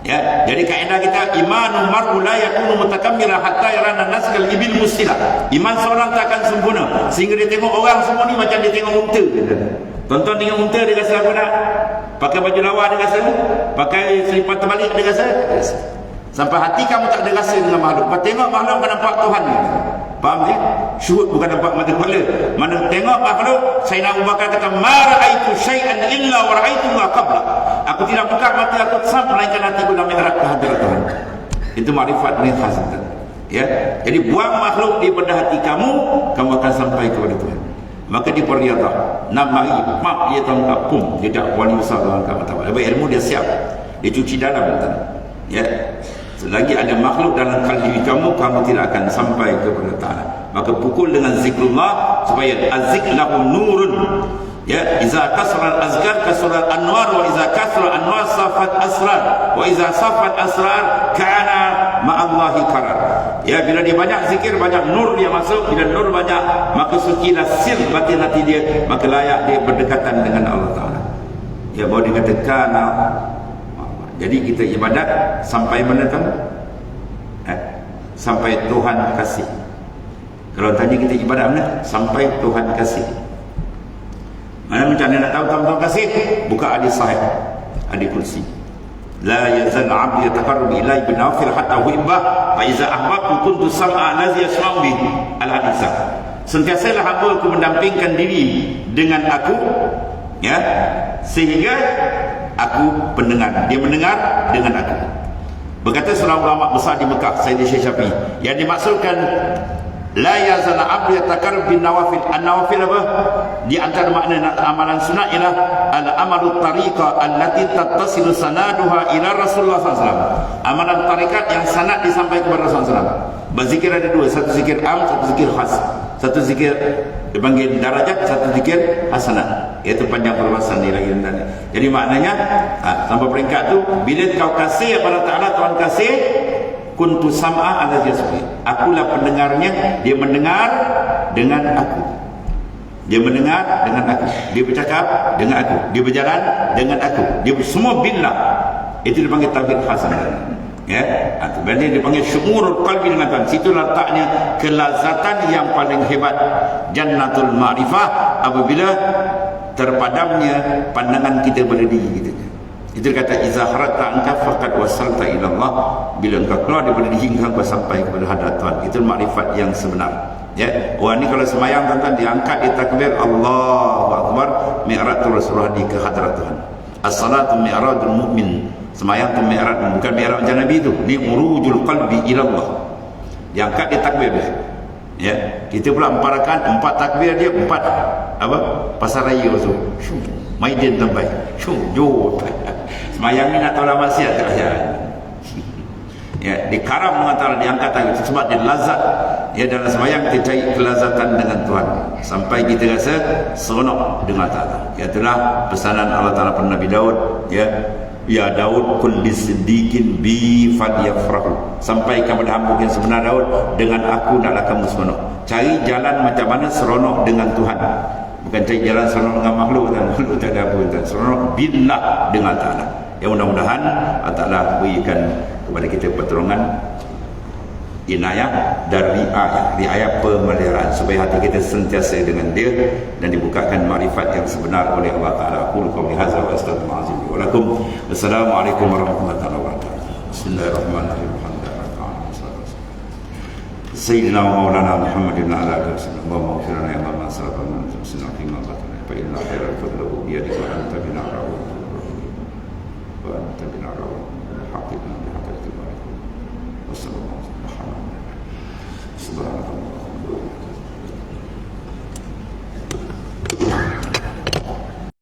Ya, jadi kaedah kita, imanu mar'u la yakunu mutakammila hatta yarana nas kal ibil musilah. Iman seorang tak akan sempurna sehingga dia tengok orang semua ni macam dia tengok unta. Tonton dengan unta, dia rasa apa nak? Pakai baju lawa dia rasa, pakai selipar terbalik dia rasa. Sampai hati kamu tak ada rasa dengan makhluk. Lepas tengok makhluk kan nampak Tuhan. Faham tak? Syuhud bukan nampak mata kepala. Mana tengok makhluk, Sayyidina Abu Bakar kata, ma ra'aitu syai'an illa wa ra'aitu ma qabla. Aku tidak buka mata aku sampai melainkan hatiku dah mengarah ke hadirat Tuhan. Itu makrifat ni khas. Ya. Jadi buang makhluk daripada hati kamu, kamu akan sampai kepada Tuhan. Maka di Riyadhah 6 hari, mak dia tangkap, pum, dia dah wali besar dalam kamu. Lepas ilmu dia siap. Dia cuci dalam. Ya. Selagi ada makhluk dalam kalbi kamu, kamu tidak akan sampai kepada Ta'ala. Maka pukul dengan zikrullah supaya az-zikr lahu nurun. Ya, iza kasra al-azkar kasra al-anwar, wa iza kasra al-anwar safat asrar, wa iza safat asrar kana ma'allahi karar. Ya, bila dia banyak zikir, banyak nur dia masuk. Bila nur banyak, maka sucilah sir batin hati dia, maka layak dia berdekatan dengan Allah Ta'ala. Ya, bahawa dia kata kana. Jadi kita ibadat sampai mana tahu? Sampai Tuhan kasih. Kalau tanya kita ibadat mana? Sampai Tuhan kasih. Mana macam mana nak tahu Tuhan kasih? Buka hadis sahih, hadis kursi. La yazal 'abdi yataqarrabu ilayya bin nawafil hatta uhibbah fa iza ahbabtu kuntu sam'a allazi yasma'u bihi al-hadis. Sentiasalah hamba aku mendampingkan diri dengan aku, ya, sehingga aku pendengar, dia mendengar dengan aku. Berkata seorang ulama besar di Mekah, Sayyidi Syekh Syafi'i, yang dimaksudkan la yazal 'abdi yataqarrabu bin nawafil. An-nawafil apa? Di antara makna amalan sunat ialah al-amalu tariqah allati tattasilu sanaduha ila Rasulullah SAW. Amalan tarikat yang sanad disampaikan kepada Rasulullah SAW. Berzikir ada dua, satu zikir am, satu zikir khas. Satu zikir dipanggil darajat, satu zikir hasanah, iaitu panjang perbahasan ni lagi. Jadi maknanya sampai peringkat tu, bila kau kasih kepada Ta'ala, Tuhan kasih, kuntu sam'a ala jasmi, akulah pendengarnya, dia mendengar dengan aku, dia mendengar dengan aku, dia bercakap dengan aku, dia berjalan dengan aku, dia semua billah. Itu dipanggil tauhid hasan. Ya, atau berarti dipanggil syu'urul qalbi dengan Tuhan. Situ letaknya kelazatan yang paling hebat, jannatul ma'rifah, apabila terpadamnya pandangan kita pada diri kita. Itu kata iza haratta anka faqad wasalta ila Allah. Bila engkau keluar daripada diri engkau sampai kepada hadirat Tuhan. Itu makrifat yang sebenar. Ya, orang ni kalau semayang tuan-tuan diangkat di takbir Allahu akbar, mi'raj Rasulullah di ke hadirat Tuhan. As-salatu mi'rajul mu'min. Semayang tu mi'raj, bukan mi'raj macam Nabi tu. Ni urujul qalbi ila Allah. Diangkat di takbir dia. Ya, kita pula 4 rakaat, 4 takbir dia, 4 apa? Pasar raya tu. Maidin tambai. Jo. Semayang ni nak tahu lama sihat tak ya. Ya, dikaram mengatakan diangkat tangan sebab dia lazat. Ya, dalam semayang kita cari kelazatan dengan Tuhan sampai kita rasa seronok dengan Allah. Ya, itulah pesanan Allah Taala pada Nabi Daud. Ya Daud kulli siddiqin bi falyafrahu. Sampaikan kepada hamba yang sebenar Daud, dengan aku naklah kamu seronok. Cari jalan macam mana seronok dengan Tuhan. Bukan cari jalan seronok dengan makhluk dan makhluk tak ada apa. Seronok billah dengan Ta'ala. Ya, mudah-mudahan Allah Ta'ala berikan kepada kita pertolongan, inayah dan riayah pemeliharaan supaya hati kita sentiasa dengan dia dan dibukakan makrifat yang sebenar oleh Allah Ta'ala. Aqulu qawli hadza wa astaghfirullahalazim wa lakum. Wassalamualaikum warahmatullahi wabarakatuh. Bismillahirrahmanirrahim. Sayyidina wa maulana Muhammadin ala alihi wasallam. Allahumma ighfir lana ya ma salafa min dhanbina fi ma qadana fa inna khairal fadlu bi yadika wa anta bina ra'uf wa anta bina ra'uf haqqina bi haqqika wa sallallahu alaihi wa sallam. Subhanallah.